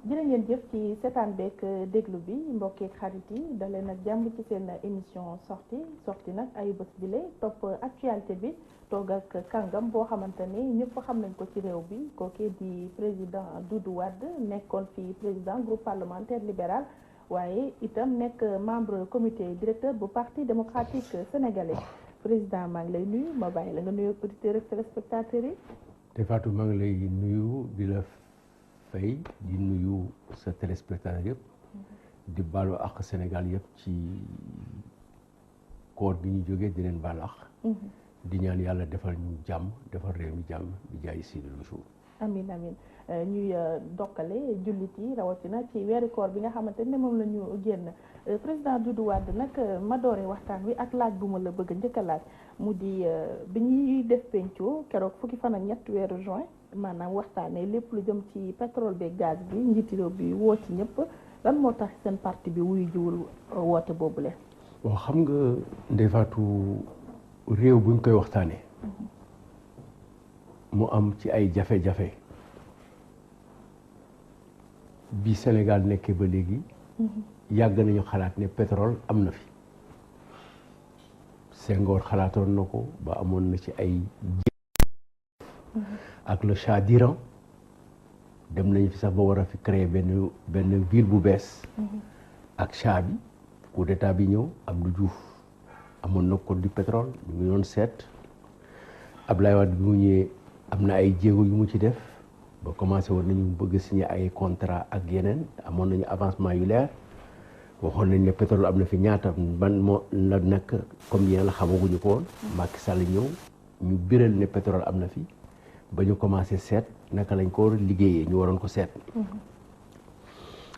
jërë ngeen jëf ci seetaan beeg déglu bi mbokk ak xarit yi dalee nag jàmm ci seen émission sortie nag ay bés bi lay topp actualité bi toog ak kàngam boo xamante ne ñëpp xam nañ ko ci réew bi kookee di président Doudou Wade nekkoon fi président groupe parlementaire libéral waaye itam nekk membre comité directeur bu parti démocratique sénégalais président maa ngi lay nuyu ma bàyyi la nga nuyu auditeurs ak téléspectateurs yi. te Fatou maa ngi lay nuyu di la fay di nuyu sa téléspectateur yëpp di baalu ak Sénégal yëpp ci koor gi ñu jógee di leen baalu ak di ñaan yàlla defal ñu jàmm defal réew mi jàmm di jaay si le jour. amin amin ñuy dokkale jullit yi rawatina ci weeri koor bi nga xamante ne moom la ñu génn président Doudou Wade nag ma doore waxtaan wi ak laaj bu ma la bëgg njëkk a laaj mu di bi ñuy def penco keroog fukki fan ak ñett weeru juin maanaam waxtaanee lépp lu jëm ci pétrole bi gaz bi njiiti réew bi woo ci ñëpp lan moo tax seen parti bi wuyu jiwul woote boobule. bon xam nga Ndeye Fatou réew buñ koy waxtaanee mu am ci ay jafe-jafe bi Sénégal nekkee ba léegi yàgg nañu xalaat ne pétrole am na fi Senghor xalaatoon na ko ba amoon na ci ay ak le Shah d'Iran dem nañu fi sax ba war a fi créer benn ville bu bees ak Shah bi coup d'état bi ñëw Abdou Diouf amoon na code du pétrole ñu ngi doon seet Abdoulaye Wade bi mu ñëwee am na ay jéego yu mu ci def ba commencé woon nañu bëgg signer ay contrat ak yeneen amoon nañu avancement yu leer waxoon nañ ne pétrole am na fi ñaata ban moo la nekk combien la xamaguñu ko woon Macky Sall ñëw ñu biral ne pétrole am na fi ba ñu commencé seet naka lañ ko liggéeyee ñu waroon ko seet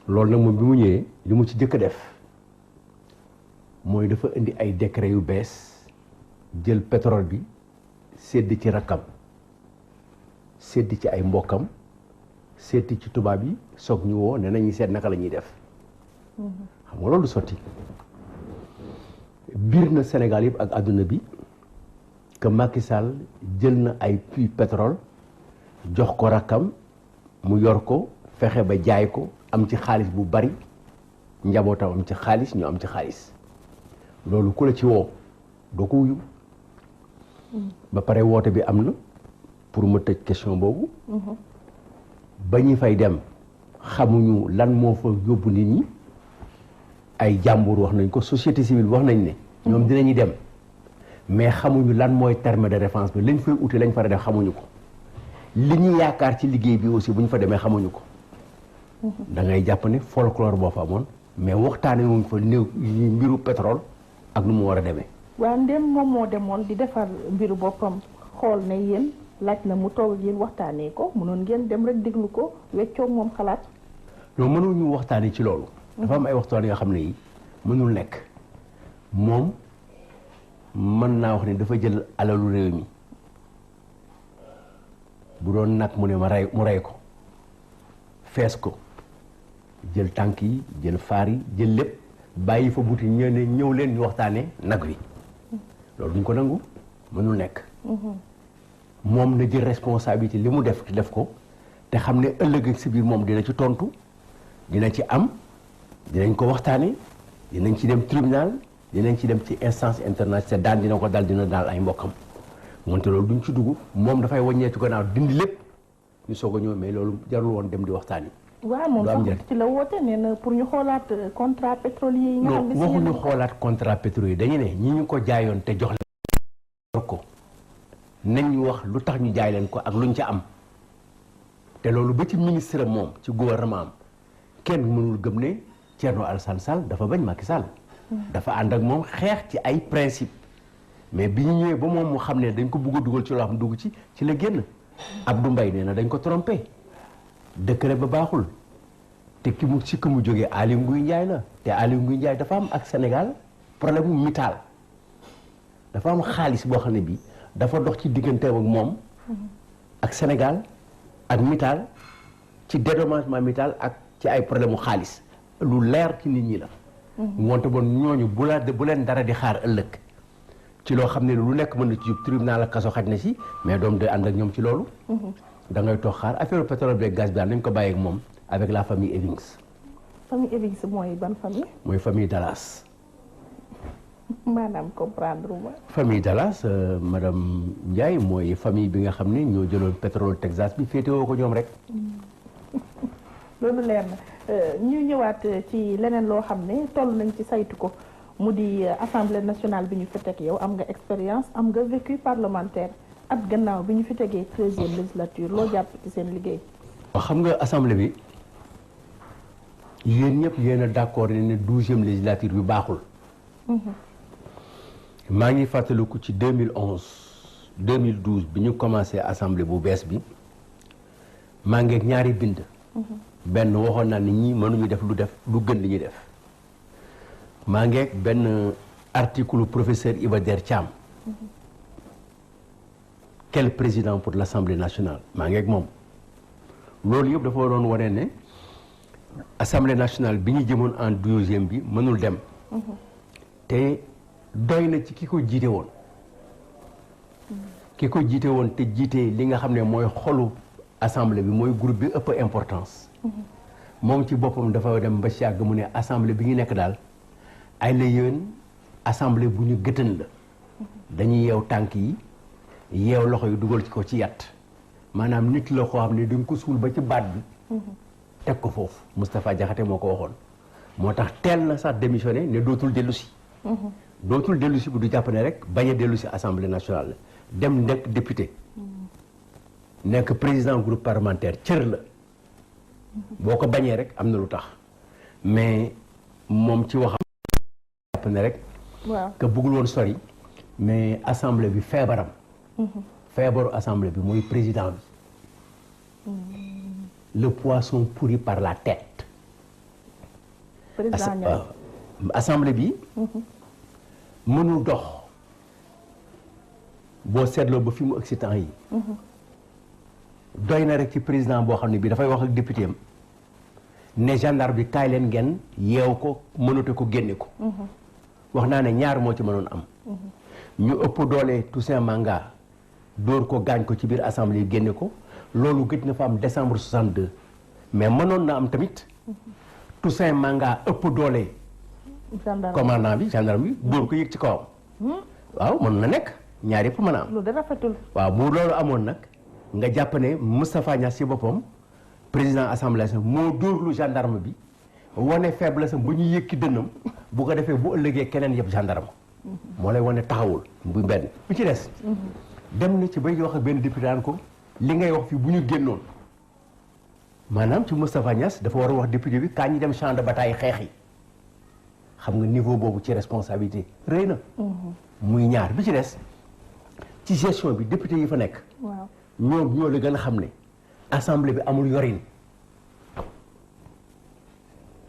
loolu nag moom bi mu ñëwee li mu ci jëkk a def mooy dafa indi ay décret yu bees jël pétrole bi sédd ci rakkam sédd ci ay mbokkam sédd ci tubaab yi soog ñu woo ne nañuy seet naka la ñuy def xam nga loolu sotti biir na Sénégal yëpp ak àdduna bi que Macky Sall jël na ay puits pétrole jox ko rakkam mu yor ko fexe ba jaay ko am ci xaalis bu bari njabootam am ci xaalis ñu am ci xaalis loolu ku la ci woo doo ko wuyu ba pare woote bi am na pour ma tëj question boobu ba ñu fay dem xamuñu lan moo fa yóbbu nit ñi ay jàmbur wax nañ ko société civile wax nañ ne ñoom dinañu dem mais xamuñu lan mooy terme de référence bi lañ fay uti lañ fa def xamuñu ko li ñu yaakaar ci liggéey bi aussi bu ñu fa demee xamuñu ko da ngay jàpp ne folklore boo fa amoon mais waxtaane wuñ fa néew mbiru pétrole ak nu mu war a demee. waaw ndéem moom moo demoon di defar mbiru boppam xool ne yéen laaj na mu toog ak yéen waxtaanee ko mënoon ngeen dem rek déglu ko weccoo moom xalaat. non mënuñu waxtaanee ci loolu. dafa am ay waxtaan yoo xam ne yi mënul nekk moom mën naa wax ne dafa jël alalu réew mi bu doon nag mu ne mu rey ko fees ko jël tànk yi jël faar yi jël lépp bàyyi fa buti ñëw leen ñu waxtaanee nag wi loolu duñ ko nangu mënul nekk moom na jël responsabilité li mu def ko te xam ne ëllëg ak si biir moom dina ci tontu dina ci am dinañ ko waxtaanee dinañ ci dem tribunal dinañ ci dem ci instance internationale daan dina ko dal dina daal ay mbokkam moonte loolu duñ ci dugg moom dafay wàññeeku gannaaw dindi lépp ñu soog a ñëw mais loolu jarul woon dem di waxtaan yi. waaw moom sax ci la woote nee na pour ñu xoolaat contrat pétrolier yi nga xam ne non waxuñu xoolaat contrat pétrolier dañu ne ñi ñu ko jaayoon te jox leen ko nañ ñu wax lu tax ñu jaay leen ko ak luñ ca am te loolu ba ci ministre moom ci gouvernement am kenn mënul gëm ne Thierno Alassane Sall dafa bañ Macky Sall dafa ànd ak moom xeex ci ay principe mais bi ñu ñëwee ba moom mu xam ne dañ ko bugg a dugal ci loo xam dugg ci la génn Abdou Mbaye nee na dañ ko trompé décret ba baaxul te ki mu jógee Aly Ngouille Ndiaye la te Aly Ngouille Ndiaye dafa am ak Sénégal problème mu Mittal dafa am xaalis boo xam ne bi dafa dox ci digganteem ak moom ak Sénégal ak Mittal ci dédommagement Mittal ak ci ay problème mu xaalis lu leer ci nit ñi la wante bon ñooñu bu leen dara di xaar ëllëg ci loo xam ne lu nekk mën na ci jub tribunal ak kaso xaj na si mais doom day ànd ak ñoom ci loolu da ngay toog xaar affaire pétrole beeg gaz bi daal nañ ko bàyyi ak moom avec la famille Evings. famille Evings mooy ban famille. mooy famille Dallas. maanaam comprendre ma. famille Dallas madame Ndiaye mooy famille bi nga xam ne ñoo jëloon pétrole Texas bi féetewoo ko ñoom rek. loolu leer na ñu ñëwaat ci leneen loo xam ne toll nañ ci saytu ko mu di assemblée nationale bi ñu fi teg yow am nga expérience am nga vécu parlementaire at gannaaw bi ñu fi tegee 13e législature loo jàpp ci seen liggéey. xam nga assemblée bi yéen ñëpp yéen a d'accord ne 12e législature bi baaxul. maa ngi fàttaliku ci 2011 2012 bi ñu commencé assemblée bu bees bi maa ngi ak ñaari bind. benn waxoon naa ni ñii mënuñu def lu gën li ñuy def maa ngi ak benn article professeur Iba Der Thiam. Quel président pour l'Assemblée nationale maa ngi ak moom loolu yëpp dafa waroon wane ne Assemblée nationale bi ñu jëmoon en 12e bi mënul dem. te doy na ci ki ko jiite woon. ki ko jiite woon te jiite li nga xam ne mooy xolu assemblée bi mooy groupe bi ëpp importance. moom ci boppam dafa dem ba si yàgg mu ne assemblée bi ñu nekk daal ay la yéen assemblée bu ñu gëtën la. dañuy yeew tànk yi yeew loxo yi dugal ci ko ci yat maanaam nit la koo xam ne dañ ko suul ba ci baat bi. teg ko foofu Moustapha Diakhaté moo ko waxoon. moo tax teel na sax démissionné ne dootul dellu si. dootul dellu si bu du jàpp ne rek bañ a dellu si assemblée nationale dem nekk député. nekk président groupe parlementaire cër la. boo ko bañee rek am na lu tax mais moom ci waxam jàpp ne rek. waaw que bëggul woon sori. mais assemblée bi feebaram. feebaru assemblée bi mooy président bi. le poisson pourri par la tête. président assemblée bi. mënul dox boo seetloo ba fi mu ëgg si temps yi. doy na rek ci président boo xam ne bii dafay wax ak député am ne gendarme bi kaay leen ngeen yeew ko mënate ko génne ko. wax naa ne ñaar moo ci mënoon am. ñu ëpp doole Toussaint Manga dóor ko gaañ ko ci biir assemblée yi génne ko loolu gëj na fa am décembre 62 mais mënoon na am tamit Toussaint Manga ëpp doole. commandant bi gendarme bi dóor ko yëg ci kawam. waaw mën na nekk ñaar yëpp mën a am. lu dara rafetul. waaw bu loolu amoon nag nga jàpp ne Moustapha Niasse ci boppam président assemblée moo dóorlu gendarme bi wane faiblesse am bu ñu yëkki dënnam bu ko defee bu ëllëgee keneen yëpp gendarme. moo lay wane taxawul bu benn bu ci des. dem na ci bay wax ak benn député daan ko li ngay wax fii bu ñu génnoon maanaam ci Moustapha Niasse dafa war a wax député bi kaa ñi dem champ de bataille xeex yi xam nga niveau boobu ci responsabilité rëy na. muy ñaar bi ci des ci gestion bi député yi fa nekk. waaw ñoom ñoo la gën a xam ne assemblée bi amul yorin.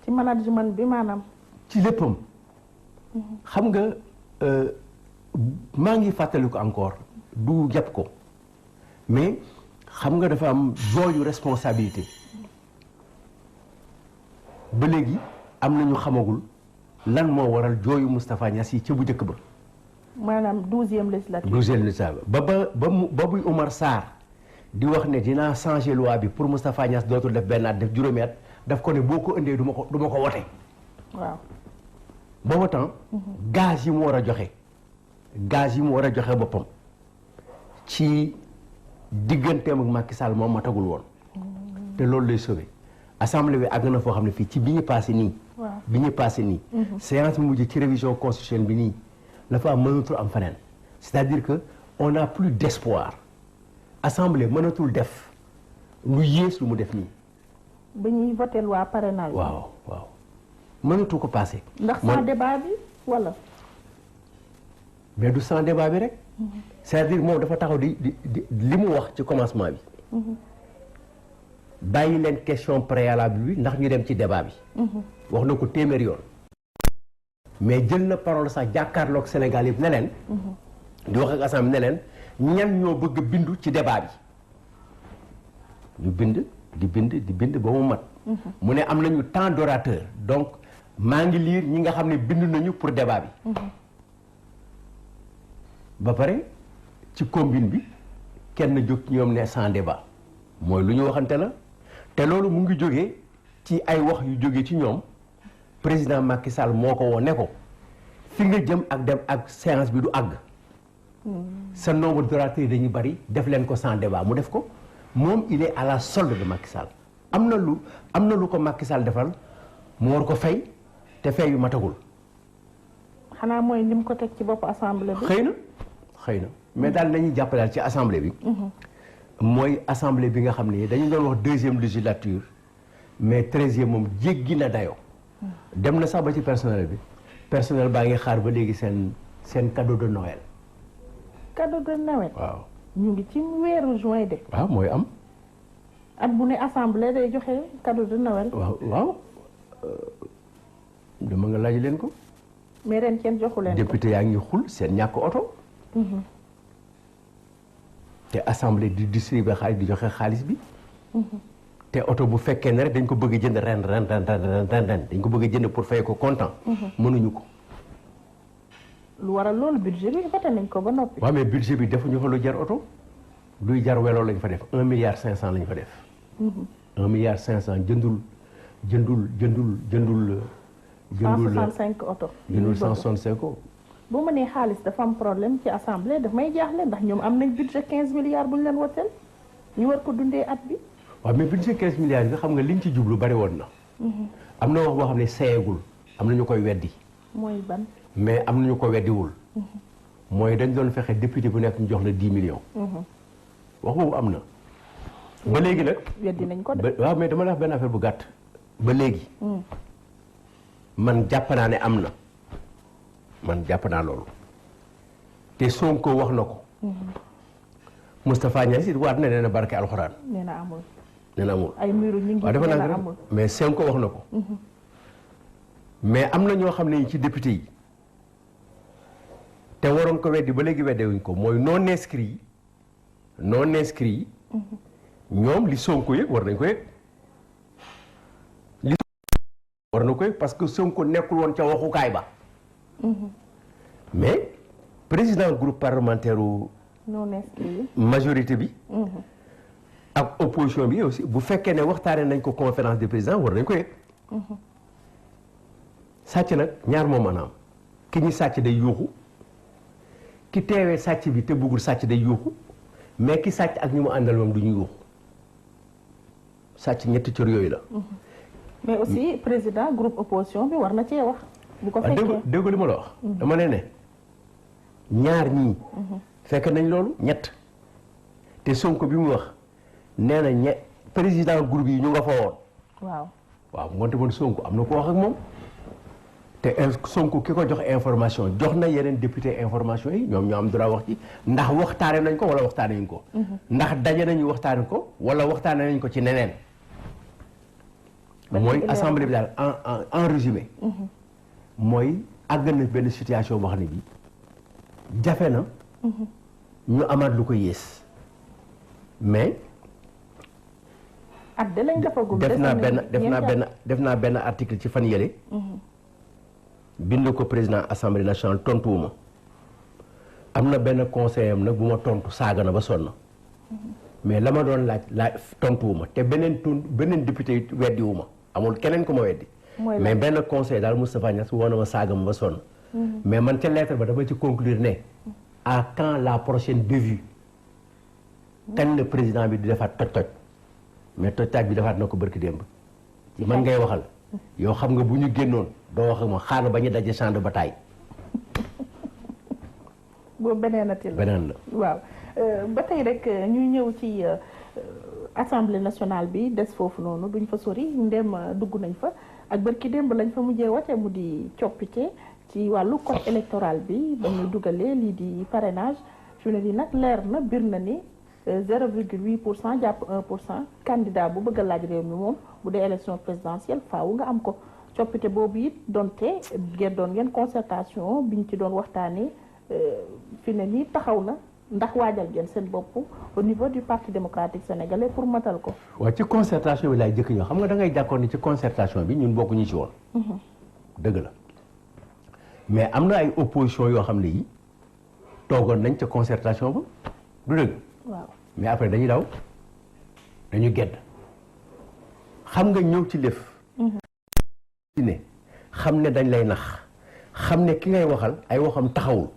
ci management bi maanaam. ci léppam. xam nga maa ngi fàttali ko encore du jàpp ko mais xam nga dafa am jooyu responsabilité ba léegi am na ñu xamagul lan moo waral jooyu Moustapha Niasse yi ca bu njëkk ba. maanaam 12e législature. 12e législature ba buy Omar Sarr di wax ne dinaa changer loi bi pour Moustapha Niasse dootul def benn at def juróomi at daf ko ne boo ko indee du ma ko wote. waaw. booba temps gaz yi mu war a joxe boppam ci digganteem ak Macky Sall moom matagul woon te loolu lay sauvé assemblée bi àgg na foo xam ne fii ci bi ñu passé nii séance bi mujj ci révision constitutionnelle bi nii la fa am mënatul am feneen c'est-à-dire que on n'a plus d'espoir assemblée mënatul def lu yées lu mu def nii ba ñuy voté loi parrainage. waaw mënatu ko passé. ndax sans débat bi wala. mais du sans débat bi rek. c'est-à-dire moom dafa taxaw di li mu wax ci commencement bi. bàyyi leen question préalable bi ndax ñu dem ci débat bi. wax na ko téeméer yoon. mais jël na parole sax jàkkaarloog Sénégal yëpp ne leen. di wax ak assemblée ne leen ñan ñoo bëgg a bindu ci débat bi. ñu bind ba mu mat. mu ne am nañu temps d'orateur donc. maa ngi liir ñi nga xam ne bind nañu pour débat bi. ba pare ci combine bi kenn jóg ñoom ne sans débat mooy lu ñu waxante la te loolu mu ngi jógee ci ay wax yu jóge ci ñoom président Macky Sall moo ko woo ne ko fi nga jëm ak dem ak séance bi du àgg. sa nombre d'orateurs dañuy bari def leen ko sans débat mu def ko moom il est à la solde de Macky Sall am na lu ko Macky Sall defal mu war ko fay te fay yu matagul. xanaa mooy lim ko teg ci bopp assemblée bi. xëy na mais daal nañuy jàpp daal ci assemblée bi. mooy assemblée bi nga xam ne dañu doon wax 2e législature mais 13e moom jéggi na dayoo. dem na sax ba ci personnel baa ngi xaar ba léegi seen cadeau de Noël. cadeau de Noël. waaw ñu ngi ci weeru juin de. waaw mooy am. at bu ne assemblée day joxe cadeau de Noël. waaw dama nga laaj leen ko. mais ren kenn joxu leen ko. député yaa ngi xul seen ñàkk oto. te assemblée di distribuer xaalis di joxe xaalis bi. te oto bu fekkee ne rek dañ ko bëgg a jënd ren dañ ko bëgg a jënd pour fay ko comptant. mënuñu ko. lu waral loolu budget bi voté nañ ko ba noppi. waaw mais budget bi defuñu fa lu jar oto luy jar welo lañ fa def 1,5 milliard lañ fa def. 1,5 milliard jëndul. 165 oto. jëndul 165. bu ma nee xaalis dafa am problème ci assemblée daf may jaaxle ndax ñoom am nañ budget 15 milliards bu ñu leen woteel ñu war ko dundee at bi. waaw mais budget 15 milliards bi xam nga liñ ci jublu bari woon na. am na wax boo xam ne seeyagul am na ñu koy weddi. mooy ban. mais am na ñu ko weddiwul. mooy dañ doon fexe député bu nekk ñu jox la 10 millions. wax boobu am na. ba léegi nag. weddi nañ ko de. waaw mais dama la wax benn affaire bu gàtt. ba léegi. man jàpp naa ne am na. man jàpp naa loolu. te Sonko wax na ko. Moustapha Niasse it waat na nee na barke alxuraan. nee na amul. nee na amul. ay miiru ñu ngi waaw dafa nee na nag amul. mais Sonko wax na ko. mais am na ñoo xam ne ci député yi. te waroon ko weddi ba léegi weddewuñ ko mooy non inscrit yi. non inscrit yi. ñoom li Sonko yëg war nañ ko yëg. li war na ko yëg parce que Sonko nekkul woon ca waxukaay ba. mais président groupe parlementaire non inscrit. majorité bi. ak opposition bi aussi bu fekkee ne waxtaanee nañ ko conférence des présidents war nañ ko yëg. sàcc nag ñaar moo maanaam ki ñi sàcc day yuuxu ki teewee sàcc bi te bëggul sàcc day yuuxu mais ki sàcc ak ñu mu àndal moom du ñu yuuxu sàcc ñetti cër yooyu la. mais aussi président groupe opposition bi war na cee wax. bu ko fekkee dégg li ma la wax. dama ne ñaar ñii. fekk nañ loolu ñett te Sonko bi mu wax nee na président groupe yi ñu nga fa woon. waaw ngoonte man Sonko am na ko wax ak moom te Sonko ki ko jox information jox na yeneen député information yi ñoom ñoo am droit wax ci ndax waxtaane nañ ko wala waxtaane nañ ko. ndax daje nañu waxtaane ko wala waxtaane nañ ko ci neneen. mooy assemblée bi daal en résumé. mooy àgg na benn situation boo xam ne bi jafe na. ñu amaat lu ko yées mais. at de lañ defagum def naa benn article ci fan yële. bind ko président assemblée nationale tontuwuma am na benn conseiller am nag bu ma tontu saaga na ba sonn mais la ma doon laaj tontuwuma te beneen député weddiwuma amul keneen ku ma weddi. mais benn conseil daal Moustapha Niasse woo na ma saaga ma ba sonn. mais man ca lettre ba dama ci conclure ne à quand la prochaine bévue kañ la président bi di defaat toj-toj mais toj-taaj bi defaat na ko barki démb ci man ngay waxal yow xam nga bu ñu génnoon doo wax ak ma xaar ba ñu daje champ de bataille. boobu beneen la. waaw ba tey rek ñuy ñëw ci assemblée nationale bi des foofu noonu duñ fa sori ndem dugg nañ fa. ak barki démb lañ fa mujjee wate mu di coppite ci wàllu code électoral bi ba ñuy dugalee lii di parrainage fi ne nii nag leer na bir na ni 0,8% jàpp 1% candidat bu bëgg a laaj réew mi moom bu dee élection présidentielle faaw nga am ko coppite boobu it donte doon ngeen concertation biñ ci doon waxtaanee fi ne nii taxaw na ndax waajal ngeen seen bopp au niveau du parti démocratique sénégalais pour matal ko. waaw ci concertation bi laay jëkk ñoo xam nga da ngay jàkkoon ni ci concertation bi ñun bokkuñu ci woon. dëgg la mais am na ay opposition yoo xam ne yi toogoon nañ ca concertation ba du dëgg. waaw mais après dañuy daw dañu gedd xam nga ñëw ci lëf ne xam ne dañ lay nax xam ne ki ngay waxal ay waxam taxawul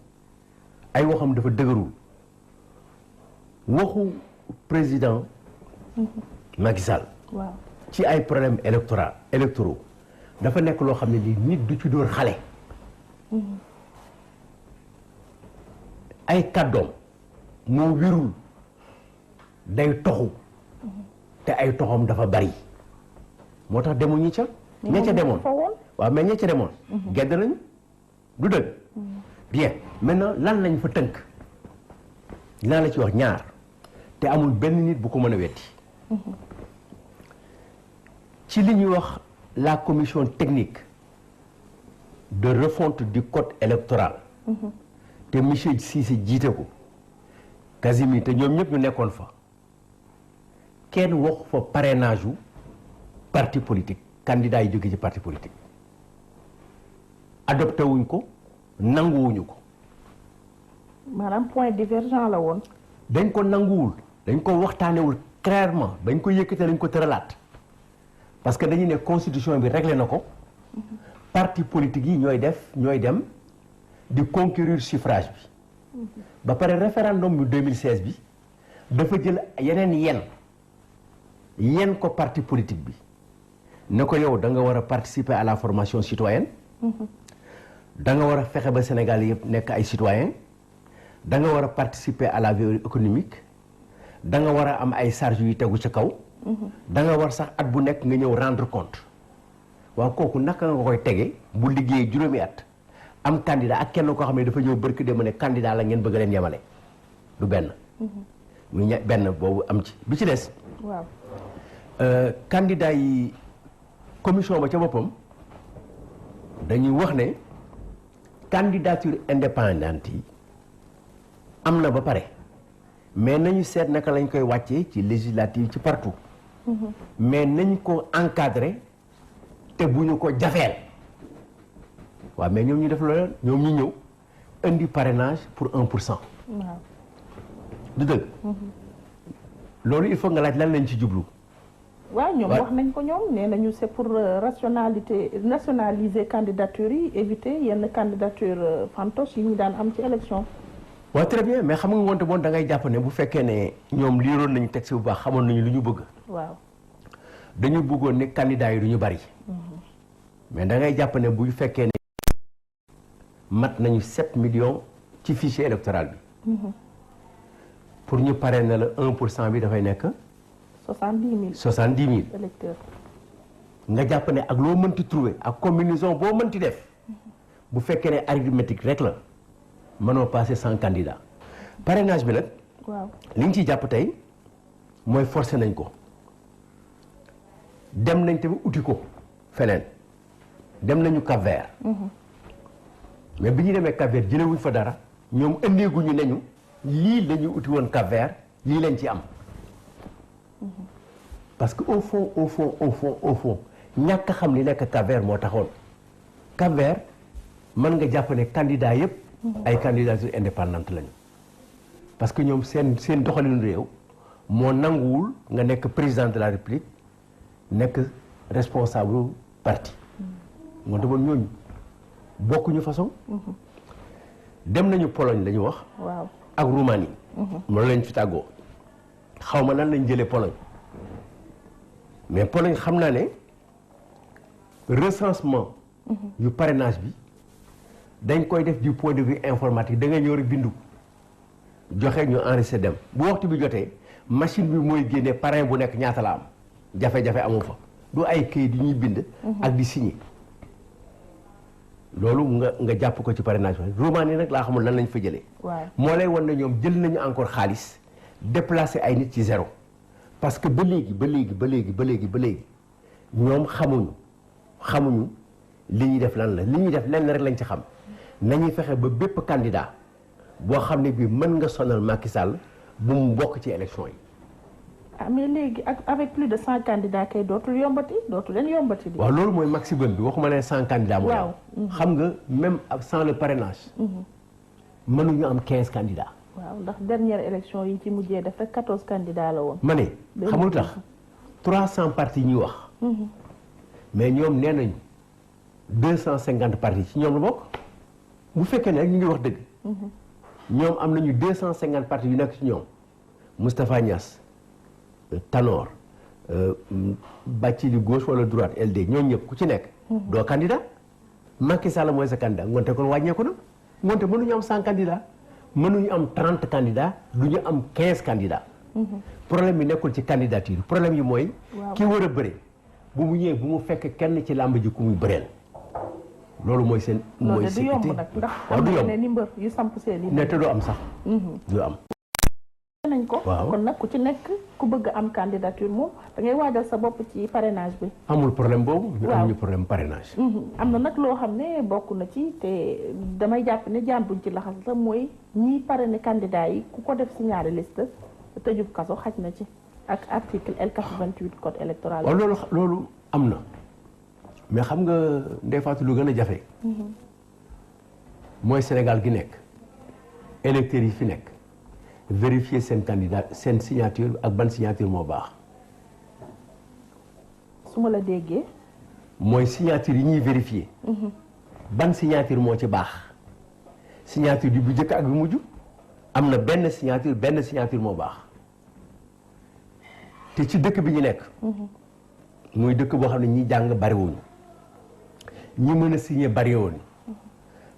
ay waxam dafa dëgërul waxu président Macky Sall waaw ci ay problème électoraux dafa nekk loo xam ne lii nit du ci dóor xale ay kàddoom moo wirul day toxu te ay toxam dafa bari moo tax demuñu ña ca demoon waaw mais ña ca demoon gedd nañu du dëgg bien maintenant lan lañ fa tënk dinaa la ci wax ñaar te amul benn nit bu ko mën a wetti ci li ñuy wax la commission technique de refonte du code électoral te monsieur Cissé jiite ko Casimir te ñoom ñëpp ñu nekkoon fa kenn wax fa parrainage u parti politique candidat yi jóge ci parti politique adopté wuñ ko nanguwuñu ko maanaam point divergent la woon dañ ko nanguwul dañ ko waxtaanewul clairement bañ ko yëkkatee dañ ko tëralaat parce que dañu ne constitution bi réglé na ko parti politique yi ñooy dem di conquérir suffrage bi ba pare référendum bi 2016 bi dafa jël yeneen yen ko parti politique bi ne ko yow da nga war a participer à la formation citoyenne da nga war a fexe ba Sénégal yëpp nekk ay citoyens da nga war a participer à la vie économique da nga war a am ay charges yu tegu ci kaw da nga war sax at bu nekk nga ñëw rendre compte waaw kooku naka nga koy tege bu liggéey juróomi at am candidat ak kenn koo xam ne dafa ñëw barki dem ne candidat la ngeen bëgg leen yemale du benn muy benn boobu am ci bi ci des waaw candidat yi commission ba ca boppam dañuy wax ne candidature indépendante yi am na ba pare mais nañu seet naka lañ koy wàccee ci législative ci partout mais nañ ko encadrer te bu ñu ko jafeel waaw mais ñoom ñu def loolu ñoom ñu ñëw indi parrainage pour 1%. waaw du dëgg loolu il faut nga laaj lan lañ ci jublu waaw ñoom wax nañ ko ñoom nee nañu c'est pour nationaliser candidature yi éviter yenn candidature fantoche yi ñu daan am ci élection waaw très bien mais xam nga wonte boon da ngay jàpp ne bu fekkee ne ñoom liiroon nañu texte bu baax xamoon nañu lu ñu bëgg waaw dañu bëggoon ne candidat yi du ñu bari mais da ngay jàpp ne bu fekkee ne mat nañu 7 millions ci fichier électoral bi pour ñu parrainer la 1% bi dafay nekk 70 000 électeurs nga jàpp ne ak loo mënti trouver ak combinaison boo mënti def bu fekkee ne arithmétique rek la mënoo passer 100 candidats parrainage bi nag waaw li ñu ciy jàpp tey mooy forcer nañ ko dem nañ tamit uti ko feneen dem nañu Cap-Vert mais bi ñu demee Cap-Vert jëlewuñ fa dara ñoom ëndeeguñu nañu lii la ñu uti woon Cap-Vert lii lañ ci am parce que au fond ñàkk xam li nekk Cap-Vert moo taxoon Cap-Vert mën nga jàpp ne candidat yëpp ay candidature indépendante lañu parce que ñoom seen doxalinu réew moo nanguwul nga nekk président de la République nekk responsable parti moo demoon ñooñu bokkuñu façon dem nañu Pologne la ñu wax waaw ak Roumanie loolu lañ fi tàggoo xaw ma nan lañ jëlee Pologne mais Pologne xam naa ne recensement yu parrainage bi dañ koy def du point de vue informatique da nga ñëw rek bindu joxe ñu enregistré dem bu waxtu bi jotee machine bi mooy génne parrain bu nekk ñaata la am jafe-jafe amu fa du ay këyit yu ñuy bind ak di signé loolu nga jàpp ko ci parrainage bi Roumanie nag laa xamul lan lañ fa jëlee moo lay wan ne ñoom jël nañu encore xaalis déplacer ay nit ci zéro parce que ba léegi ñoom xamuñu li ñuy def lan la li ñuy def lenn rek lañ ci xam nañuy fexe ba bépp candidat boo xam ne bii mën nga sonal Macky Sall bu mu bokk ci élection yi. ah mais léegi avec plus de 100 candidats kay dootu leen yombati. waaw loolu mooy maximum bi waxuma ne 100 candidats. waaw xam nga même sans le parrainage. mënuñu am 15 candidats. waaw ndax dernière élection yi ci mujjee def rek 14 candidats la woon. ma ne xam nga lu tax 300 partis ñuy wax. mais ñoom nee nañu 250 partis ci ñoom la bokk bu fekkee ne rek ñu ngi wax dëgg. ñoom am nañu 250 partis yu nekk ci ñoom Moustapha Niass Tanor Bathily gauche wala droite LD ñooñu ñëpp ku ci nekk. doo candidat. Macky Sall mooy sa candidat ngoonte kon wàññeeku na ngoonte mënuñu am 100 candidats mënuñu am 30 candidats du ñu am 15 candidats. problème bi nekkul ci candidature problème yi mooy. ki war a bëre bu mu ñëwee bu mu fekk kenn ci làmb ji ku muy bëreel. loolu mooy seen. mooy sécurité waaw du yomb ndax am na ni mbër yu samp seen i. ne te doo am sax. du am. nañ ko kon nag ku ci nekk ku bëgg am candidature moom da ngay waajal sa bopp ci parrainage bi. amul problème boobu. ñu amuñu problème parrainage. am na nag loo xam ne bokk na ci te damay jàpp ne jaan buñ ci laxas la mooy ñiy parrainer candidat yi ku ko def si ñaari liste tëjub kaso xaj na ci ak article L88 code électoral. waaw loolu am na mais xam nga Ndeye Fatou lu gën a jafe. mooy Sénégal gi nekk électeurs yi fi nekk. vérifier seen candidat seen signature ak ban signature moo baax. su ma la déggee. mooy signature yi ñuy vérifier. ban signature moo ci baax. signature bi bu njëkk ak bi mujj am na benn signature moo baax te ci dëkk bi ñu nekk. muy dëkk boo xam ne ñi jàng bariwuñu ñi mën a signer bariwuñu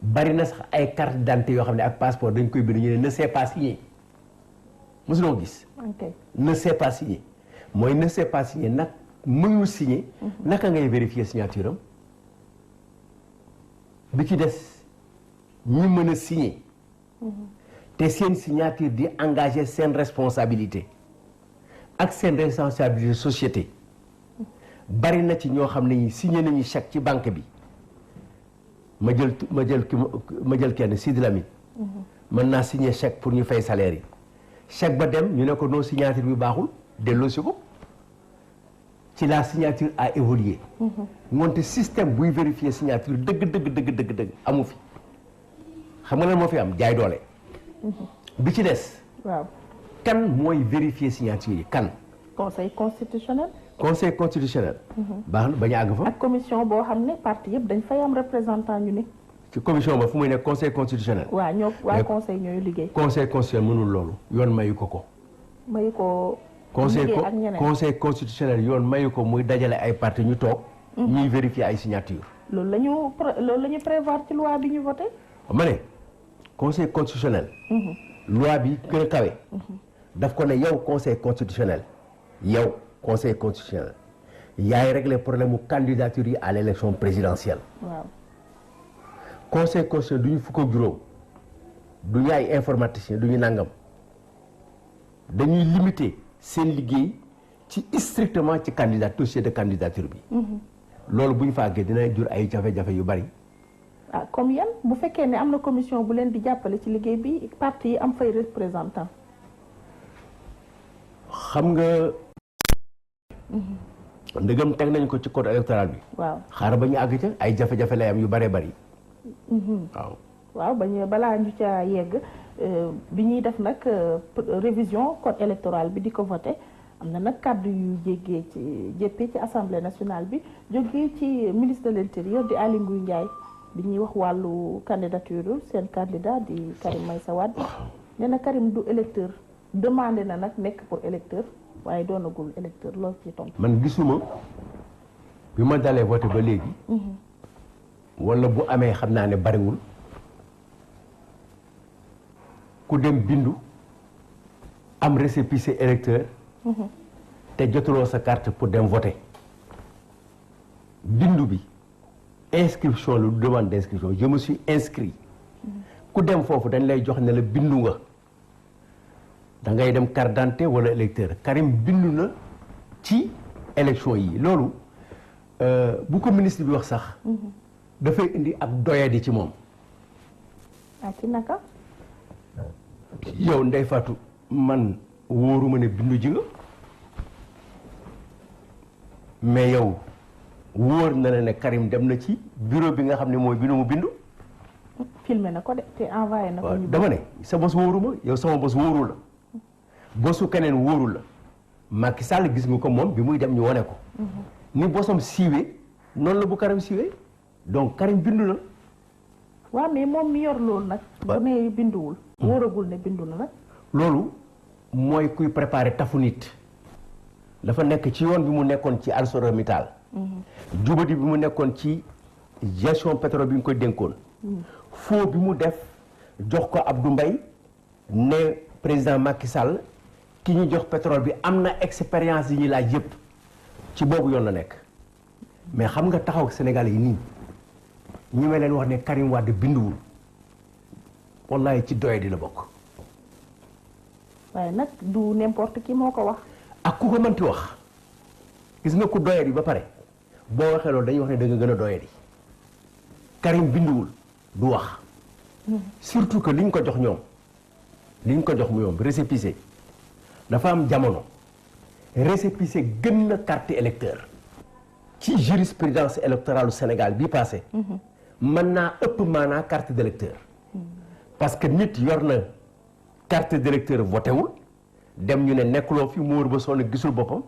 bari na sax ay carte d'identité yoo xam ne ak passeport dañ koy bind ñu ne ne c'est pas signé. mosuloo gis. ne sait pas signer mooy ne sait pas signer nag mënul signer. naka ngay vérifier signature am bi ci des ñi mën a signer. te seen signature di engager seen responsabilité ak seen responsabilité société bari na ci ñoo xam ne ñi signer nañu chèque ci banque bi ma jël kenn Sidi Lamine. mën naa signer chèque pour ñu fay salaire yi. chèque ba dem ñu ne ko non signature bi baaxul delloosi ko ci la signature a évolué. moonte système buy vérifier signature dëgg amu fi xam nga lan moo fi am jaay doole. bi ci des. waaw kan mooy vérifier signature yi kan. conseil constitutionnel. conseil constitutionnel. baax na bañ a àgg fa. ak commission boo xam ne parti yëpp dañ fay am représentant ñu ne. ci commission ba fu muy nekk conseil constitutionnel. waa conseil ñooy liggéey. conseil constitutionnel mënul loolu yoon mayu ko. mayu ko. liggéey ak ñeneen conseil constitutionnel yoon mayu ko muy dajale ay parti ñu toog. ñuy vérifier ay signature. loolu la ñu prévoir ci loi bi ñu voté. ma ne conseil constitutionnel. loi bi gën a kawe. daf ko ne yow conseil constitutionnel yaay régler problème mu candidature yi à l' élection présidentielle. waaw. conseil constitutionnel du ñu fukk ak juróom du ñu ay informaticien du ñu nangam dañuy limiter seen liggéey ci strictement ci dossier de candidature bi. loolu bu ñu fa àggee dina jur ay jafe-jafe yu bari. comme yan bu fekkee ne am na commission bu leen di jàppale ci liggéey bi parti yi am fay représentant. xam nga. ndegam teg nañ ko ci code électoral bi. waaw xaaral ba ñu àgg ca ay jafe-jafe lay am yu bëree bëri. waaw balaa ñu ca yegg bi ñuy def nag révision code électoral bi di ko voté am na nag kàddu yu jéppee ci assemblée nationale bi jógee ci ministre de l' intérieur di Aly Ngouille Ndiaye bi ñuy wax wàllu candidature seen candidat di Karim Meïssa Wade nee na Karim du électeur demandé na nag nekk pour électeur waaye doonagul électeur loolu ci tontu. man gisuma bi ma dalee voté ba léegi. wala bu amee xam naa ne bariwul ku dem bindu am récépissé électeur. te jotuloo sa carte pour dem voter bindu bi inscription lu demande d' inscription je me suis inscrit ku dem foofu dañ lay jox ne la bindu nga da ngay dem carte d'identité wala électeur Karim bindu na ci élection yi loolu bu ko ministre bi wax sax dafay indi ak doyadi ci moom. ci naka. yow Ndeye Fatou man wóoruma ne bindu ji nga mais yow wóor na la ne Karim dem na ci bureau bi nga xam ne mooy bi nu mu bindu. filmé na ko de te envoyé na ko. dama ne sa bos wóoruma yow sama bos wóoru la bosu keneen wóoru la Macky Sall gis nga ko moom bi muy dem ñu wane ko. ni bosam siiwee noonu la bu Karim siwee donc Karim bindu na. waaw mais moom mi yor loolu nag. bu ne binduwul. wóoragul ne bindu na nag. loolu mooy kuy préparer tafu nit. dafa nekk ci yoon bi mu nekkoon ci ArcelorMittal. jubadi bi mu nekkoon ci gestion pétrole bi ñu koy dénkoon. faux bi mu def jox ko Abdou Mbaye ne président Macky Sall ki ñu jox pétrole bi am na expérience yi ñuy laaj yëpp ci boobu yoon la nekk mais xam nga taxaw Sénégal yi nii ñi ma leen wax ne Karim Wade binduwul wallahi ci doye di la bokk. waaye nag du n'importe qui moo ko wax. ak ku ko mënti wax gis nga ku doye di ba pare boo waxee loolu dañuy wax ne da nga gën a doye di Karim binduwul du wax. surtout que liñ ko jox ñoom liñ ko jox mu ñoom récépissé dafa am jamono récépissé gën na carte électeur ci jurisprudence électorale Sénégal bi passé mën naa ëpp maanaa carte d'électeur parce que nit yor na carte d'électeur voté wul dem ñu ne nekkuloo fi mu wër ba sonn gisul boppam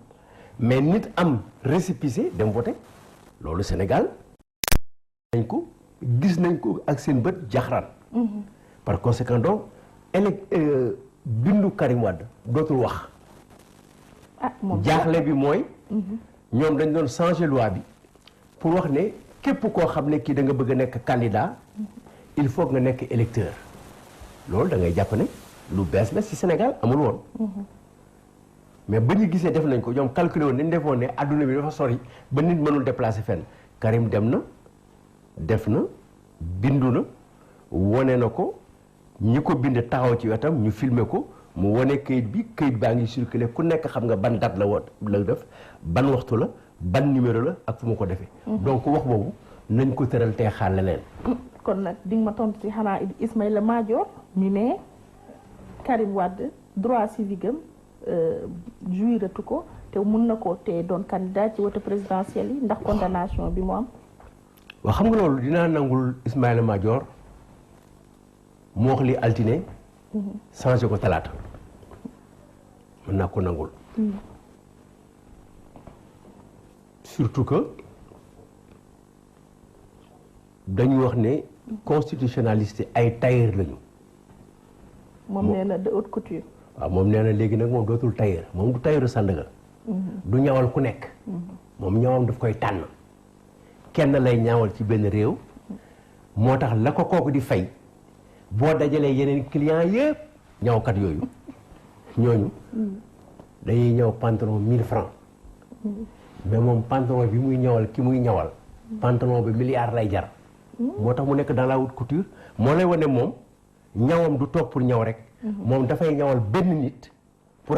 mais nit am récépissé dem voté loolu Sénégal nañ ko gis nañ ko ak seen bët jaxaraan par conséquent donc bindu Karim Wade dootul wax jaaxle bi mooy ñoom dañ doon changer loi bi pour wax ne képp koo xam ne kii da nga bëgg a nekk candidat il faut nga nekk électeur loolu da ngay jàpp ne lu bees la ci Sénégal amul woon mais ba ñu gisee def nañ ko ñoom calculé woon nañ defoon ne adduna bi dafa sori ba nit mënul déplacer fenn Karim dem na def na bindu na wone na ko ñi ko bind taxaw ci wetam ñu filmer ko mu wone kayit baa ngi circulé ku nekk xam nga ban date la woon la def ban waxtu la ban numéro la ak fu mu ko defee. donc wax boobu nañ ko tëral tey xaar leneen. kon nag di nga ma tontu ci xanaa Ismaïla Madior ñu ne Karim Wade droit civique am jouiratu ko te mun na koo tee doon candidat ci wote présidentielle yi ndax condamnation bi mu am. waaw xam nga loolu dinaa nangul Ismaïla Madior mu wax li altine changé ko talaata mën naa ko nangul surtout que dañu wax ne constitutionnaliste ay tailleur lañu. moom nee na de haute couture. waaw moom nee na léegi nag moom dootul tailleur moom du tailleur Sandaga du ñawal ku nekk moom ñawam daf koy tànn kenn lay ñaawal ci benn réew moo tax la ko kooku di fay boo dajalee yeneen client yëpp ñawkat yooyu ñooñu dañuy ñëw pantalon 1000 francs mais moom pantalon bi muy ñawal ki muy ñawal pantalon bi milliard lay jar moo tax mu nekk dans la haute couture moo lay wane moom ñawam du toog pour ñaw rek moom dafay ñawal benn nit pour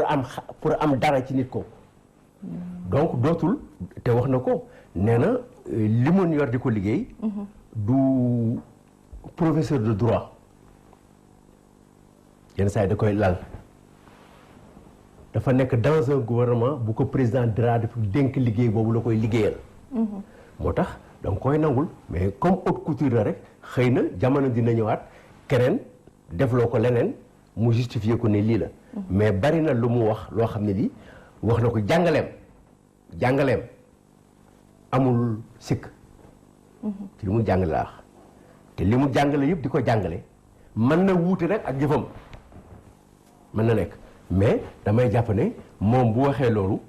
am dara ci nit ko donc dootul te wax na ko nee na li mu yor di ko liggéey du professeur de droit yenn saa yi da koy lal dafa nekk dans un gouvernement bu ko président de la République dénk liggéey boobu la koy liggéeyal moo tax danga koy nangul mais comme haute couture la rek xëy na jamono dina ñëwaat keneen defloo ko leneen mu justifier ko ne lii la mais bari na lu mu wax loo xam ne lii wax na ko jàngaleem amul sikk ci li mu jàngale laa wax te li mu jàngale yëpp di ko jàngale mën na wuute rek ak jëfam mën na nekk mais damay jàpp ne moom bu waxee loolu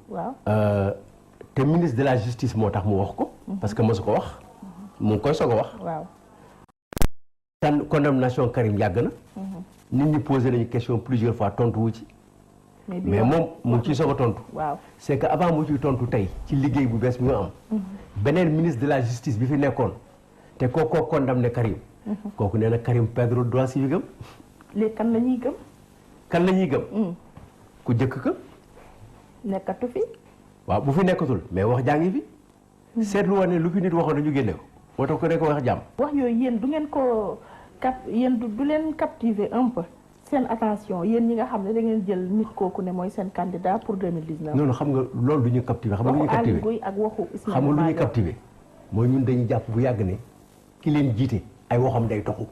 te ministre de la justice moo tax mu wax ko parce que mosu ko wax mu ngi koy soog a wax condamnation Karim yàgg na nit ñi posé nañu question plusieurs fois tontu wu ci mais moom mu ngi ciy soog a tontu c'est que avant mu ciy tontu tey ci liggéey bu bees bi mu am beneen ministre de la justice bi fi nekkoon te koo condamné Karim kooku nee na Karim perdre droit civique am léegi kan la ñuy gëm kan la ñuy gëm ku jëkk ka nekkatu fi waaw bu fi nekkatul mais wax jaa ngi fi seetlu woon ne lu fi nit waxoon nañu génne ko moo tax ko ne ko wax jàmm wax yooyu yéen du ngeen ko yéen du leen captiver un peu seen attention yéen ñi nga xam ne da ngeen jël nit kooku ne mooy seen candidat pour 2019 non xam nga loolu du ñu captiver xam nga lu ñu captiver ak waxu Ismaïla xam nga lu ñu captiver mooy ñun dañuy jàpp bu yàgg ne ki leen jiite ay waxam day toxu